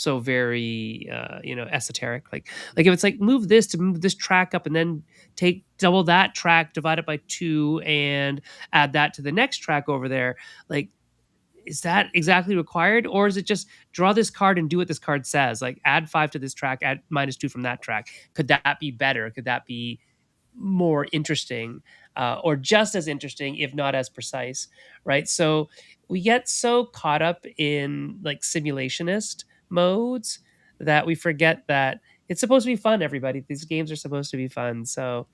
very esoteric. Like if it's like move this to move this track up and then take double that track, divide it by 2 and add that to the next track over there. Like is that exactly required, or is it just draw this card and do what this card says? Like add 5 to this track, add -2 from that track. Could that be better? Could that be more interesting, or just as interesting, if not as precise, right? So we get so caught up in like simulationist modes that we forget that it's supposed to be fun. Everybody, these games are supposed to be fun. So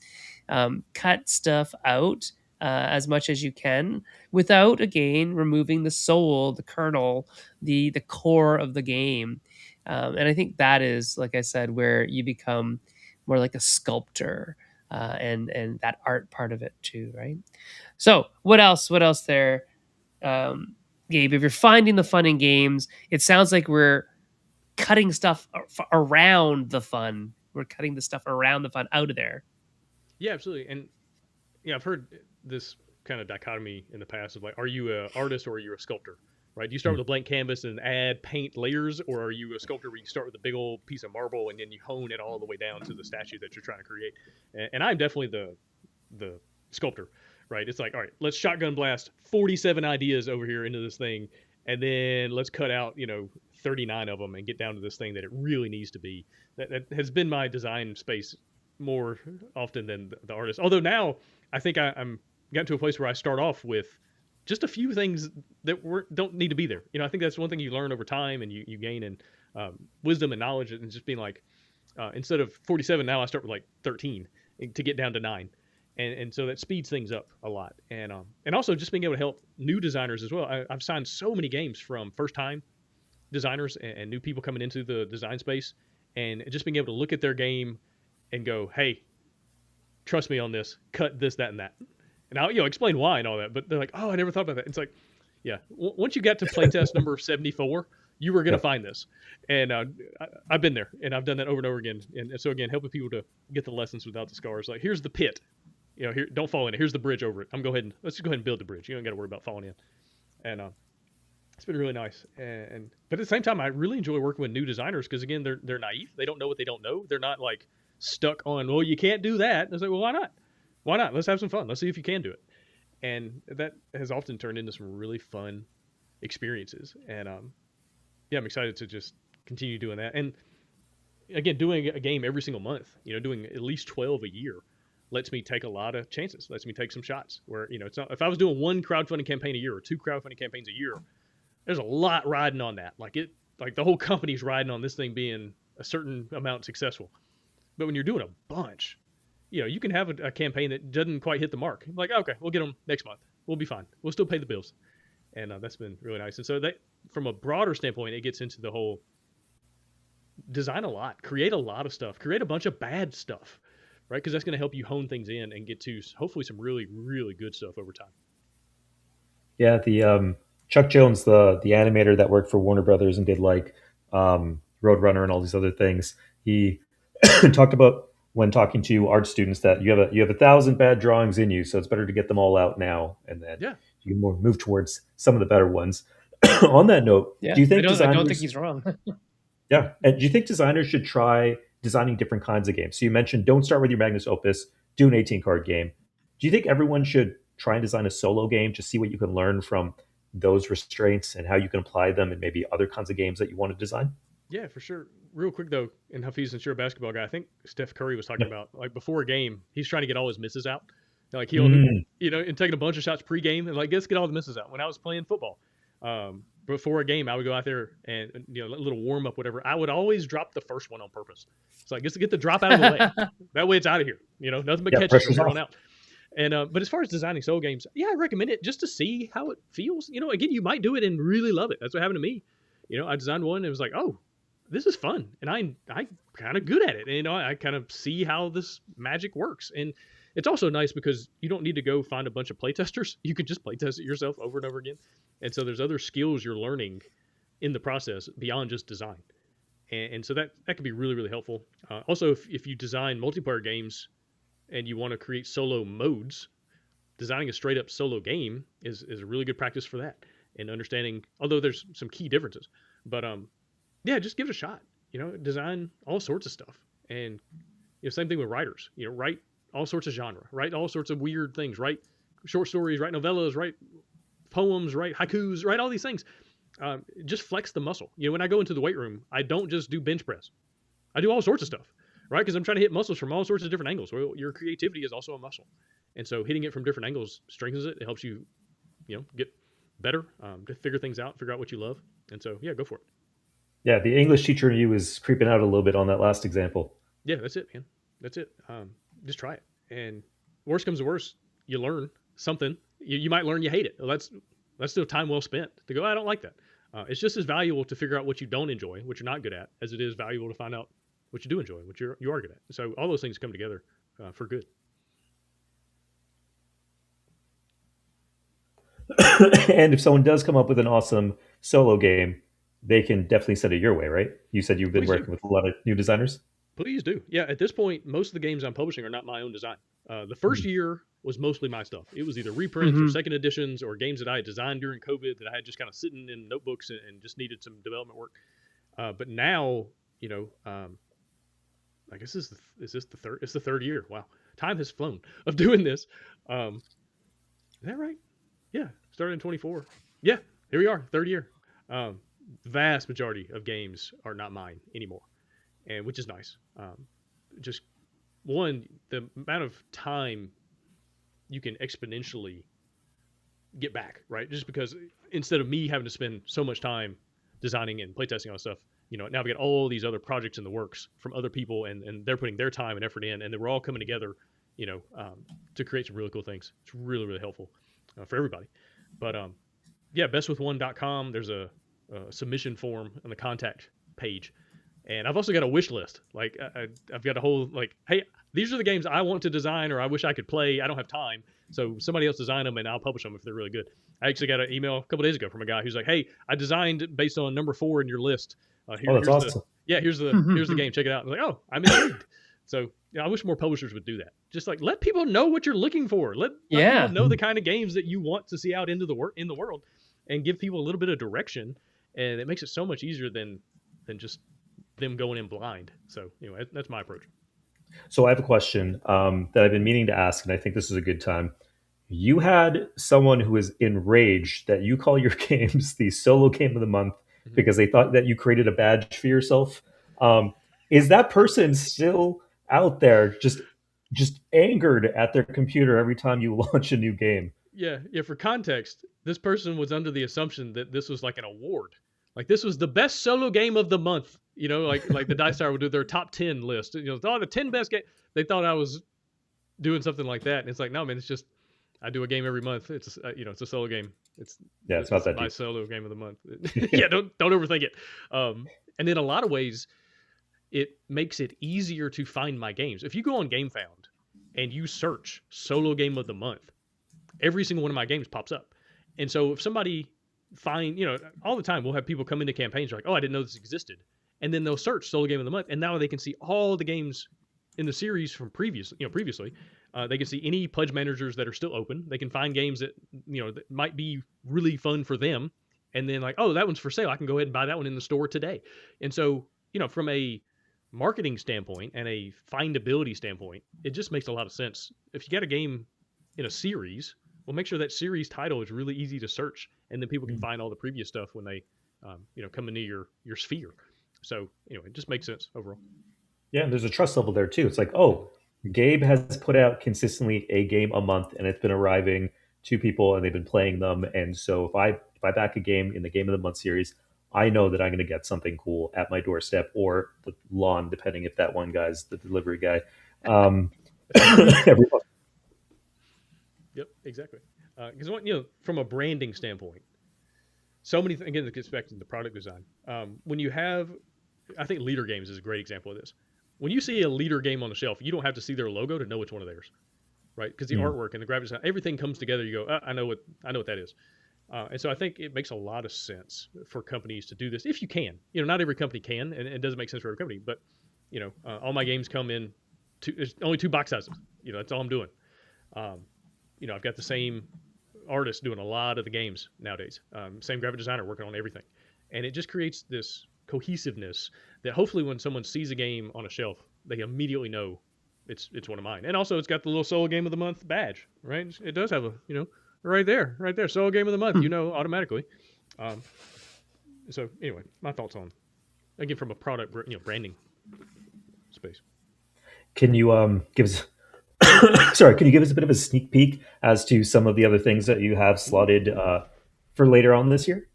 cut stuff out as much as you can without again removing the soul, the kernel, the core of the game. And I think that is, like I said, where you become more like a sculptor, and that art part of it too, right? So what else? What else there, Gabe? If you're finding the fun in games, it sounds like we're cutting stuff around the fun. We're cutting the stuff around the fun out of there. Yeah, absolutely. And I've heard this kind of dichotomy in the past of like, are you an artist or are you a sculptor? Right? Do you start with a blank canvas and add paint layers, or are you a sculptor where you start with a big old piece of marble and then you hone it all the way down to the statue that you're trying to create? And I'm definitely the sculptor, right? It's like, all right, let's shotgun blast 47 ideas over here into this thing, and then let's cut out 39 of them and get down to this thing that it really needs to be. That has been my design space more often than the artist. Although now I think I'm gotten to a place where I start off with just a few things that don't need to be there. I think that's one thing you learn over time and you gain in wisdom and knowledge, and just being like, instead of 47, now I start with like 13 to get down to 9. And so that speeds things up a lot. And also just being able to help new designers as well. I've signed so many games from first time designers and new people coming into the design space, and just being able to look at their game and go, hey, trust me on this, cut this, that, and that. And I'll explain why and all that. But they're like, oh, I never thought about that. It's like, yeah, once you get to playtest number 74, you were going to find this. And I've been there, and I've done that over and over again. And so again, helping people to get the lessons without the scars. Like, here's the pit. Here, don't fall in it. Here's the bridge over it. Let's just go ahead and build the bridge. You don't got to worry about falling in. And it's been really nice. And but at the same time, I really enjoy working with new designers because again, they're naive. They don't know what they don't know. They're not like stuck on, well, you can't do that. And I was like, well, why not? Why not? Let's have some fun. Let's see if you can do it. And that has often turned into some really fun experiences. And I'm excited to just continue doing that. And again, doing a game every single month, doing at least 12 a year lets me take a lot of chances, lets me take some shots where, it's not, if I was doing one crowdfunding campaign a year or 2 crowdfunding campaigns a year, there's a lot riding on that. Like the whole company's riding on this thing being a certain amount successful. But when you're doing a bunch, you can have a campaign that doesn't quite hit the mark. Like, okay, we'll get them next month. We'll be fine. We'll still pay the bills. And that's been really nice. And so that, from a broader standpoint, it gets into the whole design a lot, create a lot of stuff, create a bunch of bad stuff, right? Because that's going to help you hone things in and get to hopefully some really, really good stuff over time. Yeah, the Chuck Jones, the animator that worked for Warner Brothers and did like Roadrunner and all these other things, he talked about when talking to art students that you have 1,000 bad drawings in you, so it's better to get them all out now, and then Yeah. you can move towards some of the better ones. On that note, Yeah, do you think I don't think designers? he's wrong. Yeah, and do you think designers should try designing different kinds of games? So you mentioned don't start with your magnus opus, do an 18 card game. Do you think everyone should try and design a solo game to see what you can learn from those restraints and how you can apply them in maybe other kinds of games that you want to design? Yeah, for sure. Real quick though, and Hafiz, since you're a basketball guy, I think Steph Curry was talking Yeah. about like before a game, he's trying to get all his misses out. Like he'll, Mm, and taking a bunch of shots pregame and like let's get all the misses out. When I was playing football, before a game, I would go out there and a little warm up, whatever. I would always drop the first one on purpose. It's like just to get the drop out of the way. That way it's out of here. Nothing but yeah, catches from pressure's here off. on out. And but as far as designing solo games, yeah, I recommend it just to see how it feels. Again, you might do it and really love it. That's what happened to me. I designed one and it was like, oh, this is fun, and I kind of good at it. And I kind of see how this magic works. And it's also nice because you don't need to go find a bunch of playtesters. You can just playtest it yourself over and over again. And so there's other skills you're learning in the process beyond just design. And so that can be really, really helpful. Also, if you design multiplayer games and you want to create solo modes, designing a straight up solo game is a really good practice for that. And understanding, although there's some key differences, but yeah, just give it a shot. Design all sorts of stuff. And same thing with writers. Write all sorts of genre, write all sorts of weird things, write short stories, write novellas, write poems, write haikus, write all these things. Just flex the muscle. When I go into the weight room, I don't just do bench press. I do all sorts of stuff, right? Because I'm trying to hit muscles from all sorts of different angles. Well, your creativity is also a muscle. And so hitting it from different angles strengthens it. It helps you, get better, to figure things out, figure out what you love. And so, yeah, go for it. Yeah, the English teacher in you is creeping out a little bit on that last example. Yeah, that's it, man. That's it. Just try it. And worst comes to worst, you learn something. You might learn you hate it. Well, that's still time well spent to go, I don't like that. It's just as valuable to figure out what you don't enjoy, what you're not good at, as it is valuable to find out what you do enjoy, what you are good at. So all those things come together for good. And if someone does come up with an awesome solo game, they can definitely send it your way, right? You said you've been Please do. working with a lot of new designers. Please do. Yeah, at this point, most of the games I'm publishing are not my own design. The first year was mostly my stuff. It was either reprints or second editions or games that I had designed during COVID that I had just kind of sitting in notebooks and just needed some development work. But now, I guess is this the third? It's the third year. Wow, time has flown of doing this. Is that right? Yeah, started in 24. Yeah, here we are, third year. Vast majority of games are not mine anymore, and which is nice. Just one, the amount of time you can exponentially get back, right? Just because instead of me having to spend so much time designing and playtesting all this stuff, now we got all these other projects in the works from other people, and they're putting their time and effort in, and we're all coming together, to create some really cool things. It's really, really helpful for everybody. But yeah, bestwithone.com. There's a submission form on the contact page. And I've also got a wish list. Like I've got a whole hey, these are the games I want to design or I wish I could play. I don't have time, so somebody else design them and I'll publish them if they're really good. I actually got an email a couple days ago from a guy who's like, "Hey, I designed based on number 4 in your list. That's awesome. Here's the game. Check it out." I was like, "Oh, I'm intrigued." So I wish more publishers would do that. Just let people know what you're looking for. Let people know the kind of games that you want to see out into the in the world, and give people a little bit of direction. And it makes it so much easier than just them going in blind. So anyway, that's my approach. So I have a question that I've been meaning to ask, and I think this is a good time. You had someone who was enraged that you call your games the solo game of the month because they thought that you created a badge for yourself. Is that person still out there, just angered at their computer every time you launch a new game? Yeah. For context, this person was under the assumption that this was like an award. Like this was the best solo game of the month. Like the Dice Tower would do their top 10 list. The 10 best game. They thought I was doing something like that, and it's like, no, man, it's just I do a game every month. It's it's a solo game. It's not that my deep. solo game of the month. Yeah, don't overthink it. And in a lot of ways, it makes it easier to find my games. If you go on GameFound and you search solo game of the month, every single one of my games pops up. And so if somebody find, all the time we'll have people come into campaigns like, oh, I didn't know this existed. And then they'll search solo game of the month. And now they can see all the games in the series from previously. They can see any pledge managers that are still open. They can find games that, that might be really fun for them. And then like, oh, that one's for sale. I can go ahead and buy that one in the store today. And so, from a marketing standpoint and a findability standpoint, it just makes a lot of sense. If you got a game in a series, well, make sure that series title is really easy to search, and then people can find all the previous stuff when they, come into your sphere. So, it just makes sense overall. Yeah, and there's a trust level there too. It's like, oh, Gabe has put out consistently a game a month, and it's been arriving to people, and they've been playing them. And so if I back a game in the Game of the Month series, I know that I'm going to get something cool at my doorstep or the lawn, depending if that one guy's the delivery guy. Every month. Yep, exactly. Because from a branding standpoint, so many again, it gets back to the product design. When you have, I think Leader Games is a great example of this. When you see a Leader game on the shelf, you don't have to see their logo to know which one of theirs, right? Because the artwork and the graphic design, everything comes together. You go, I know what that is. And so I think it makes a lot of sense for companies to do this if you can. Not every company can, and it doesn't make sense for every company. But all my games come in there's only 2 box sizes. That's all I'm doing. I've got the same artist doing a lot of the games nowadays. Same graphic designer working on everything, and it just creates this cohesiveness that hopefully when someone sees a game on a shelf, they immediately know it's one of mine. And also, it's got the little solo game of the month badge, right? It does have a right there, solo game of the month, automatically. So anyway, my thoughts on again from a product branding space. Can you give us sorry, can you give us a bit of a sneak peek as to some of the other things that you have slotted for later on this year?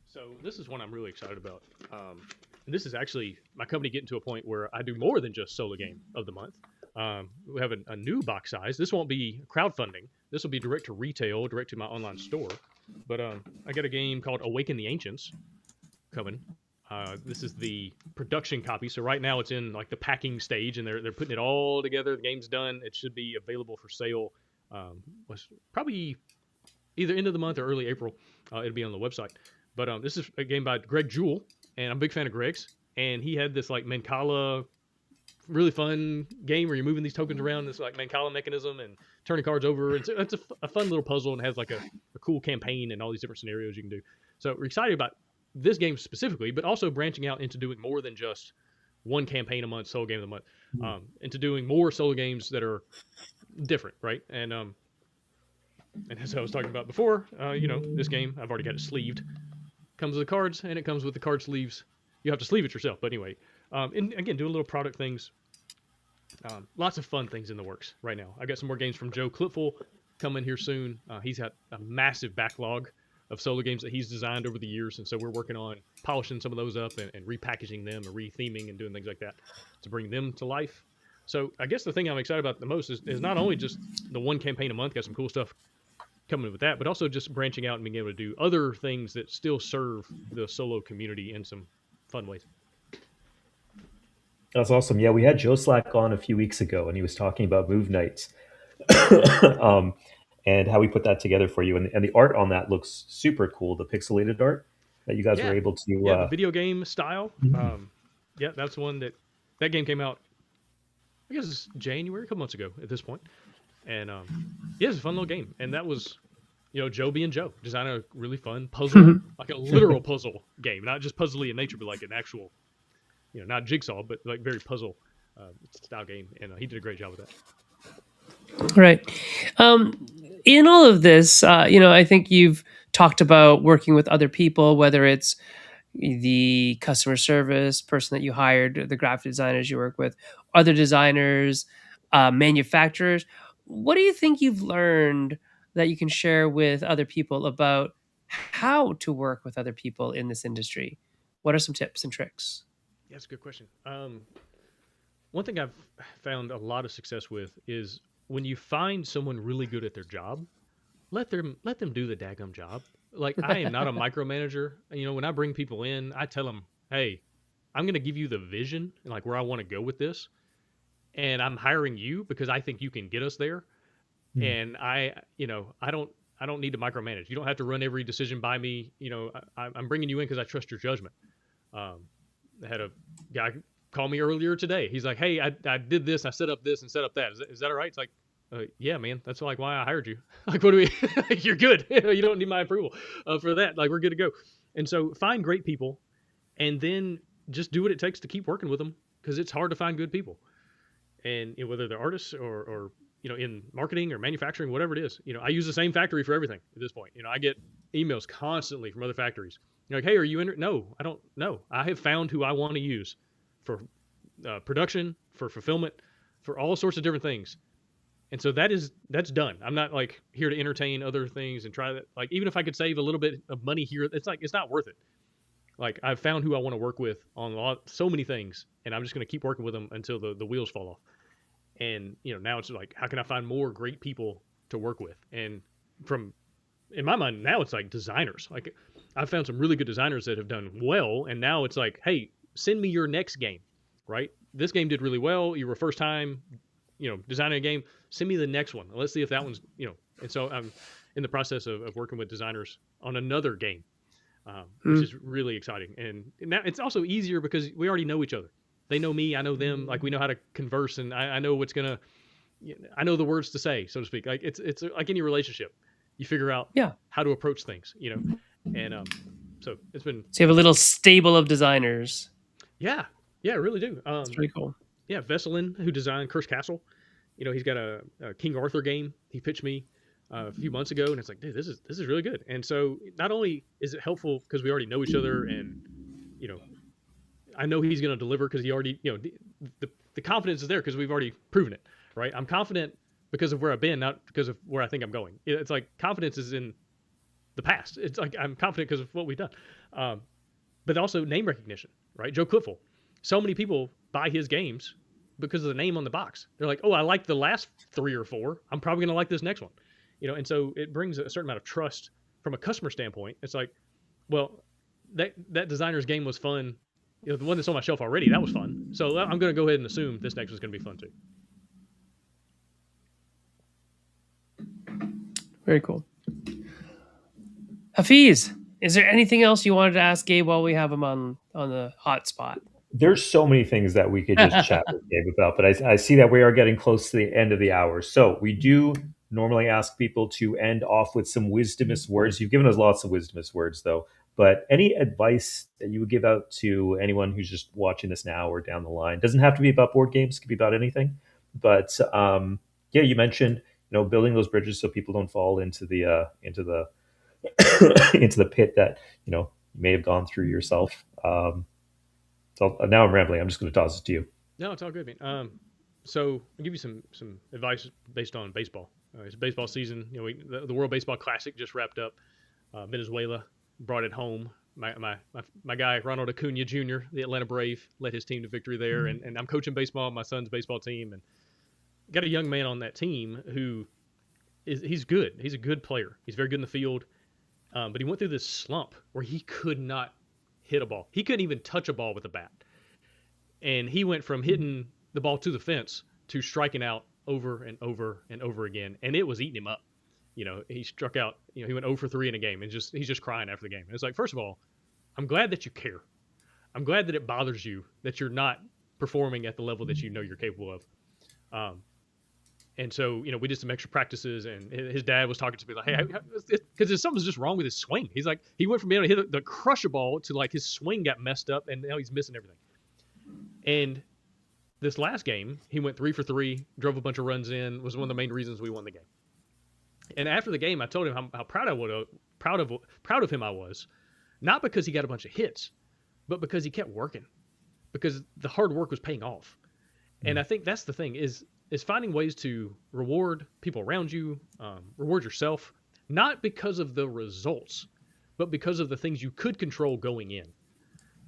So this is one I'm really excited about. And this is actually my company getting to a point where I do more than just solo game of the month. We have a new box size. This won't be crowdfunding. This will be direct to retail, direct to my online store. But I got a game called Awaken the Ancients coming. This is the production copy. So right now it's in like the packing stage, and they're putting it all together. The game's done. It should be available for sale. Probably either end of the month or early April. It'll be on the website. But this is a game by Greg Jewell, and I'm a big fan of Greg's. And he had this like Mancala, really fun game where you're moving these tokens around, this like Mancala mechanism and turning cards over. And so it's a fun little puzzle, and has like a cool campaign and all these different scenarios you can do. So we're excited about this game specifically, but also branching out into doing more than just one campaign a month, solo game of the month, into doing more solo games that are different, right? And as I was talking about before, this game, I've already got it sleeved. Comes with the cards, and it comes with the card sleeves. You have to sleeve it yourself, but anyway. And again, doing little product things. Lots of fun things in the works right now. I've got some more games from Joe Clipful coming here soon. He's got a massive backlog of solo games that he's designed over the years, and so we're working on polishing some of those up and repackaging them and retheming and doing things like that to bring them to life. So I guess the thing I'm excited about the most is not only just the one campaign a month, got some cool stuff coming with that, but also just branching out and being able to do other things that still serve the solo community in some fun ways. That's awesome. Yeah, we had Joe Slack on a few weeks ago, and he was talking about Move Nights and how we put that together for you. And the art on that looks super cool, the pixelated art that you guys were able to... the video game style. That's one that game came out, I guess it's January, a couple months ago at this point. And it's a fun little game. And that was, Joe being Joe, designing a really fun puzzle, like a literal puzzle game, not just puzzly in nature, but like an actual, not jigsaw, but like very puzzle style game. And he did a great job with that. Right. In all of this, I think you've talked about working with other people, whether it's the customer service person that you hired, the graphic designers you work with, other designers, manufacturers. What do you think you've learned that you can share with other people about how to work with other people in this industry? What are some tips and tricks? Yeah, that's a good question. One thing I've found a lot of success with is when you find someone really good at their job, let them do the daggum job. Like, I am not a micromanager. When I bring people in, I tell them, hey, I'm going to give you the vision and like where I want to go with this. And I'm hiring you because I think you can get us there. And I I don't need to micromanage. You don't have to run every decision by me. You know, I'm bringing you in because I trust your judgment. I had a guy call me earlier today. He's like, hey, I did this, I set up this and set up that. Is that all right? It's like, yeah, man, that's like why I hired you. Like, what do we, you're good. You don't need my approval for that. Like, we're good to go. And so find great people and then just do what it takes to keep working with them, because it's hard to find good people. And you know, whether they're artists or you know, in marketing or manufacturing, whatever it is, you know, I use the same factory for everything at this point. You know, I get emails constantly from other factories. You're like, hey, are you in? No, I don't know. I have found who I want to use for production, for fulfillment, for all sorts of different things. And so that's done. I'm not like here to entertain other things and try that. Like, even if I could save a little bit of money here, it's like, it's not worth it. Like, I've found who I want to work with on so many things, and I'm just going to keep working with them until the wheels fall off. And, you know, now it's like, how can I find more great people to work with? And in my mind, now it's like designers. Like, I've found some really good designers that have done well, and now it's like, hey, send me your next game, right? This game did really well. You were first time, you know, designing a game. Send me the next one. Let's see if that one's, you know. And so I'm in the process of working with designers on another game, which is really exciting. And now it's also easier because we already know each other. They know me, I know them. Like, we know how to converse, and I know what's gonna, I know the words to say, so to speak. Like, it's like any relationship, you figure out how to approach things, you know. And so it's been. So you have a little stable of designers. Yeah, I really do. That's pretty cool. Yeah, Vesselin, who designed Cursed Castle, you know, he's got a King Arthur game he pitched me a few months ago, and it's like, dude, this is really good. And so not only is it helpful because we already know each other, and you know, I know he's going to deliver because he already, you know, the confidence is there because we've already proven it, right? I'm confident because of where I've been, not because of where I think I'm going. It's like confidence is in the past. It's like I'm confident because of what we've done, but also name recognition, right? Joe Cliffel. So many people buy his games because of the name on the box. They're like, oh, I like the last 3 or 4. I'm probably going to like this next one, you know. And so it brings a certain amount of trust from a customer standpoint. It's like, well, that designer's game was fun. You know, the one that's on my shelf already, that was fun. So I'm going to go ahead and assume this next one's going to be fun too. Very cool. Hafiz, is there anything else you wanted to ask Gabe while we have him on the hot spot? There's so many things that we could just chat with Gabe about, but I see that we are getting close to the end of the hour. So we do normally ask people to end off with some wisdomous words. You've given us lots of wisdomous words, though. But any advice that you would give out to anyone who's just watching this now or down the line? Doesn't have to be about board games. It could be about anything. But yeah, you mentioned, you know, building those bridges so people don't fall into the into the pit that, you know, you may have gone through yourself. So now I'm rambling. I'm just going to toss it to you. No, it's all good, man. So I'll give you some advice based on baseball. It's baseball season. You know, the World Baseball Classic just wrapped up. Venezuela brought it home. My guy Ronald Acuna Jr., the Atlanta Brave, led his team to victory there. And I'm coaching baseball, my son's baseball team, and got a young man on that team who he's good. He's a good player. He's very good in the field, but he went through this slump where he could not hit a ball. He couldn't even touch a ball with a bat. And he went from hitting the ball to the fence to striking out over and over and over again. And it was eating him up. You know, he struck out, you know, he went 0 for 3 in a game, and he's just crying after the game. And it's like, first of all, I'm glad that you care. I'm glad that it bothers you that you're not performing at the level that you know you're capable of. And so, you know, we did some extra practices, and his dad was talking to me like, hey, because something's just wrong with his swing. He's like, he went from being able to hit the crush a ball to like his swing got messed up, and now he's missing everything. And this last game, he went 3 for 3, drove a bunch of runs in, was one of the main reasons we won the game. And after the game, I told him how proud of him I was, not because he got a bunch of hits, but because he kept working, because the hard work was paying off. And I think that's the thing is finding ways to reward people around you, reward yourself, not because of the results, but because of the things you could control going in.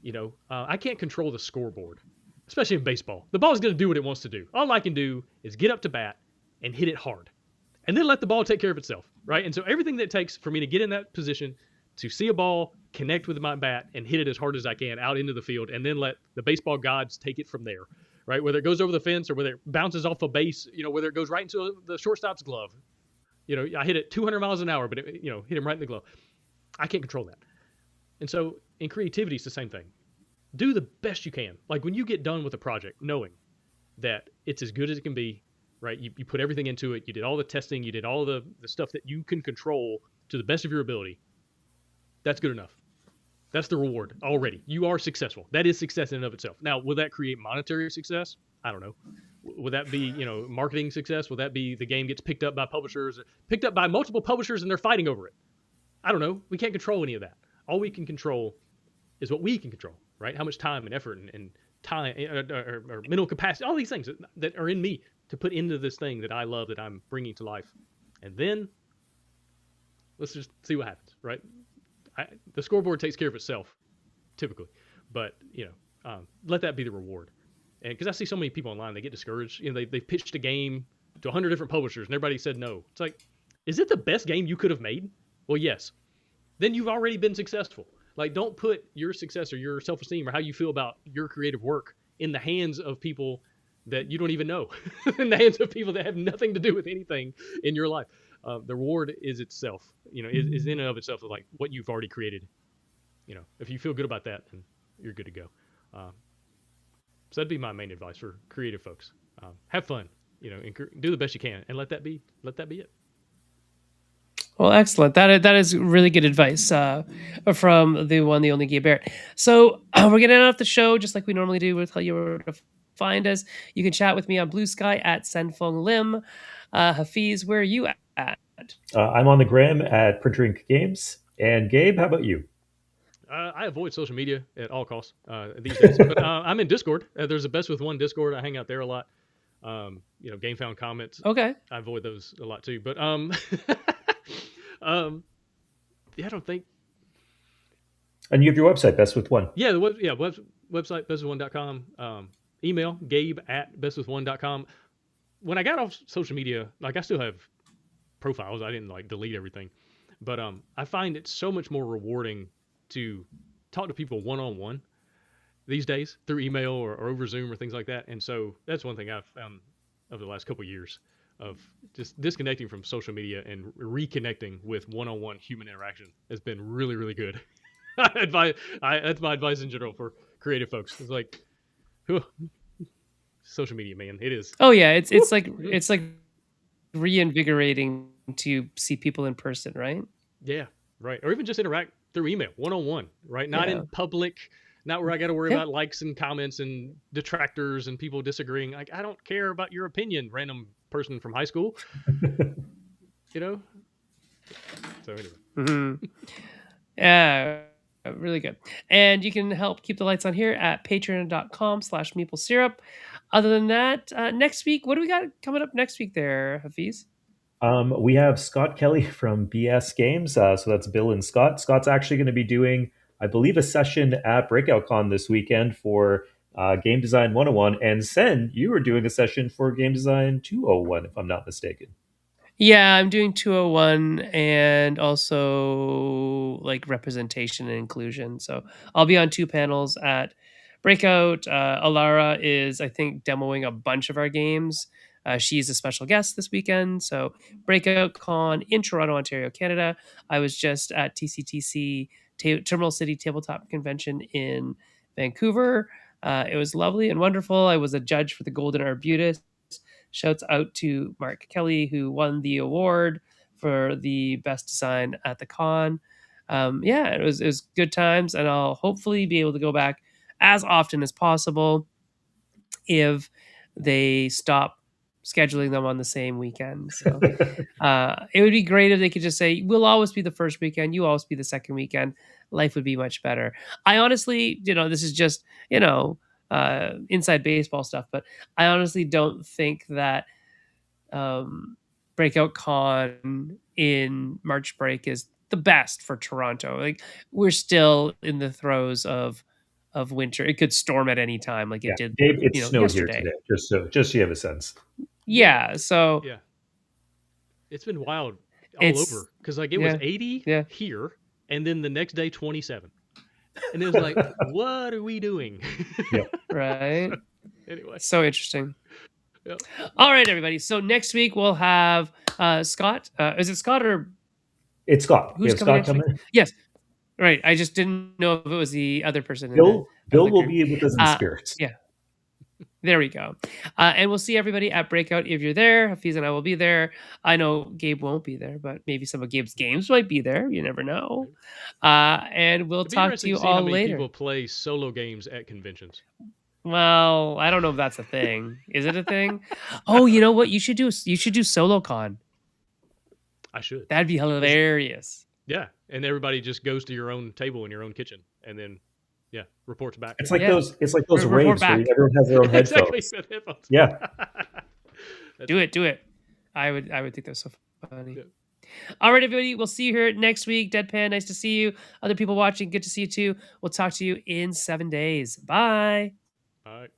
You know, I can't control the scoreboard, especially in baseball. The ball is going to do what it wants to do. All I can do is get up to bat and hit it hard, and then let the ball take care of itself, right? And so everything that it takes for me to get in that position, to see a ball, connect with my bat, and hit it as hard as I can out into the field, and then let the baseball gods take it from there, right? Whether it goes over the fence or whether it bounces off a base, you know, whether it goes right into the shortstop's glove, I hit it 200 miles an hour, but it, hit him right in the glove. I can't control that. And so in creativity, it's the same thing. Do the best you can. Like when you get done with a project, knowing that it's as good as it can be, right? You put everything into it. You did all the testing. You did all the stuff that you can control to the best of your ability. That's good enough. That's the reward already. You are successful. That is success in and of itself. Now, will that create monetary success? I don't know. Would that be, marketing success? Will that be the game gets picked up by publishers, picked up by multiple publishers, and they're fighting over it? I don't know. We can't control any of that. All we can control is what we can control, right? How much time and effort and time or mental capacity, all these things that are in me to put into this thing that I love, that I'm bringing to life. And then let's just see what happens, right? The scoreboard takes care of itself, typically, but let that be the reward. And because I see so many people online, they get discouraged. They've pitched a game to 100 different publishers, and everybody said no. It's like, is it the best game you could have made? Well, yes. Then you've already been successful. Like, don't put your success or your self-esteem or how you feel about your creative work in the hands of people that you don't even know, in the hands of people that have nothing to do with anything in your life. The reward is itself, is in and of itself, like what you've already created. If you feel good about that, then you're good to go. So that'd be my main advice for creative folks. Have fun, and do the best you can, and let that be it. Well, excellent. That is really good advice from the one, the only Gabe Barrett. So we're getting off the show just like we normally do. We'll tell you where to find us. You can chat with me on Blue Sky at Senfeng Lim. Hafiz, where are you at? I'm on the gram at Printdrink Games. And Gabe, how about you? I avoid social media at all costs these days, but I'm in Discord. There's a Best with One Discord. I hang out there a lot. Game Found comments. Okay. I avoid those a lot too. But I don't think. And you have your website, Best with One. Yeah, website bestwithone.com. Email Gabe at bestwithone.com. When I got off social media, like I still have profiles. I didn't like delete everything, but I find it so much more rewarding to talk to people one-on-one these days through email or over Zoom or things like that. And so that's one thing I've found over the last couple of years of just disconnecting from social media and reconnecting with one-on-one human interaction has been really, really good. That's my advice in general for creative folks. It's like, social media, man, it is. Oh yeah, it's like reinvigorating to see people in person, right? Yeah, right. Or even just interact through email, one-on-one, right? Not in public, not where I got to worry about likes and comments and detractors and people disagreeing. Like, I don't care about your opinion, random person from high school. So anyway. Mm-hmm. Yeah, really good. And you can help keep the lights on here at patreon.com/meeplesyrup. Other than that, next week, what do we got coming up next week there, Hafiz? We have Scott Kelly from BS Games. So that's Bill and Scott. Scott's actually going to be doing, I believe, a session at Breakout Con this weekend for Game Design 101. And Sen, you were doing a session for Game Design 201, if I'm not mistaken. Yeah, I'm doing 201 and also like representation and inclusion. So I'll be on 2 panels at Breakout. Alara is, I think, demoing a bunch of our games. She's a special guest this weekend. So Breakout Con in Toronto, Ontario, Canada. I was just at TCTC, Terminal City Tabletop Convention in Vancouver. It was lovely and wonderful. I was a judge for the Golden Arbutus. Shouts out to Mark Kelly, who won the award for the best design at the con. It was good times, and I'll hopefully be able to go back as often as possible if they stop scheduling them on the same weekend. So it would be great if they could just say, we'll always be the first weekend, you always be the second weekend. Life would be much better. I honestly, this is just, inside baseball stuff, but I honestly don't think that Breakout Con in March break is the best for Toronto. Like, we're still in the throes of winter. It could storm at any time, like it did. Dave, it snowed yesterday. here today. Just so you have a sense. Yeah. So yeah, it's been wild all over because it was 80 here, and then the next day 27, and it was like, what are we doing? Right. Anyway, so interesting. Yep. All right, everybody. So next week we'll have Scott, is it Scott or It's Scott. We who's have coming Scott next week? coming. Yes, right. I just didn't know if it was the other person in the Bill will group. be with us in spirit. Yeah, there we go. And we'll see everybody at Breakout if you're there. Hafiz and I will be there. I know Gabe won't be there, but maybe some of Gabe's games might be there. You never know. And we'll It'd be talk to interesting you to see how all many later. people play solo games at conventions. Well, I don't know if that's a thing. Is it a thing? Oh, you know what you should do? You should do SoloCon. I should. That'd be hilarious. Yeah, and everybody just goes to your own table in your own kitchen, and then reports back. It's like Yeah. those. It's like those Report raves where back. everyone has their own Exactly. headphones. Yeah. Do it. I would think that's so funny. Yeah. All right, everybody. We'll see you here next week. Deadpan, nice to see you. Other people watching, good to see you too. We'll talk to you in 7 days. Bye. All right.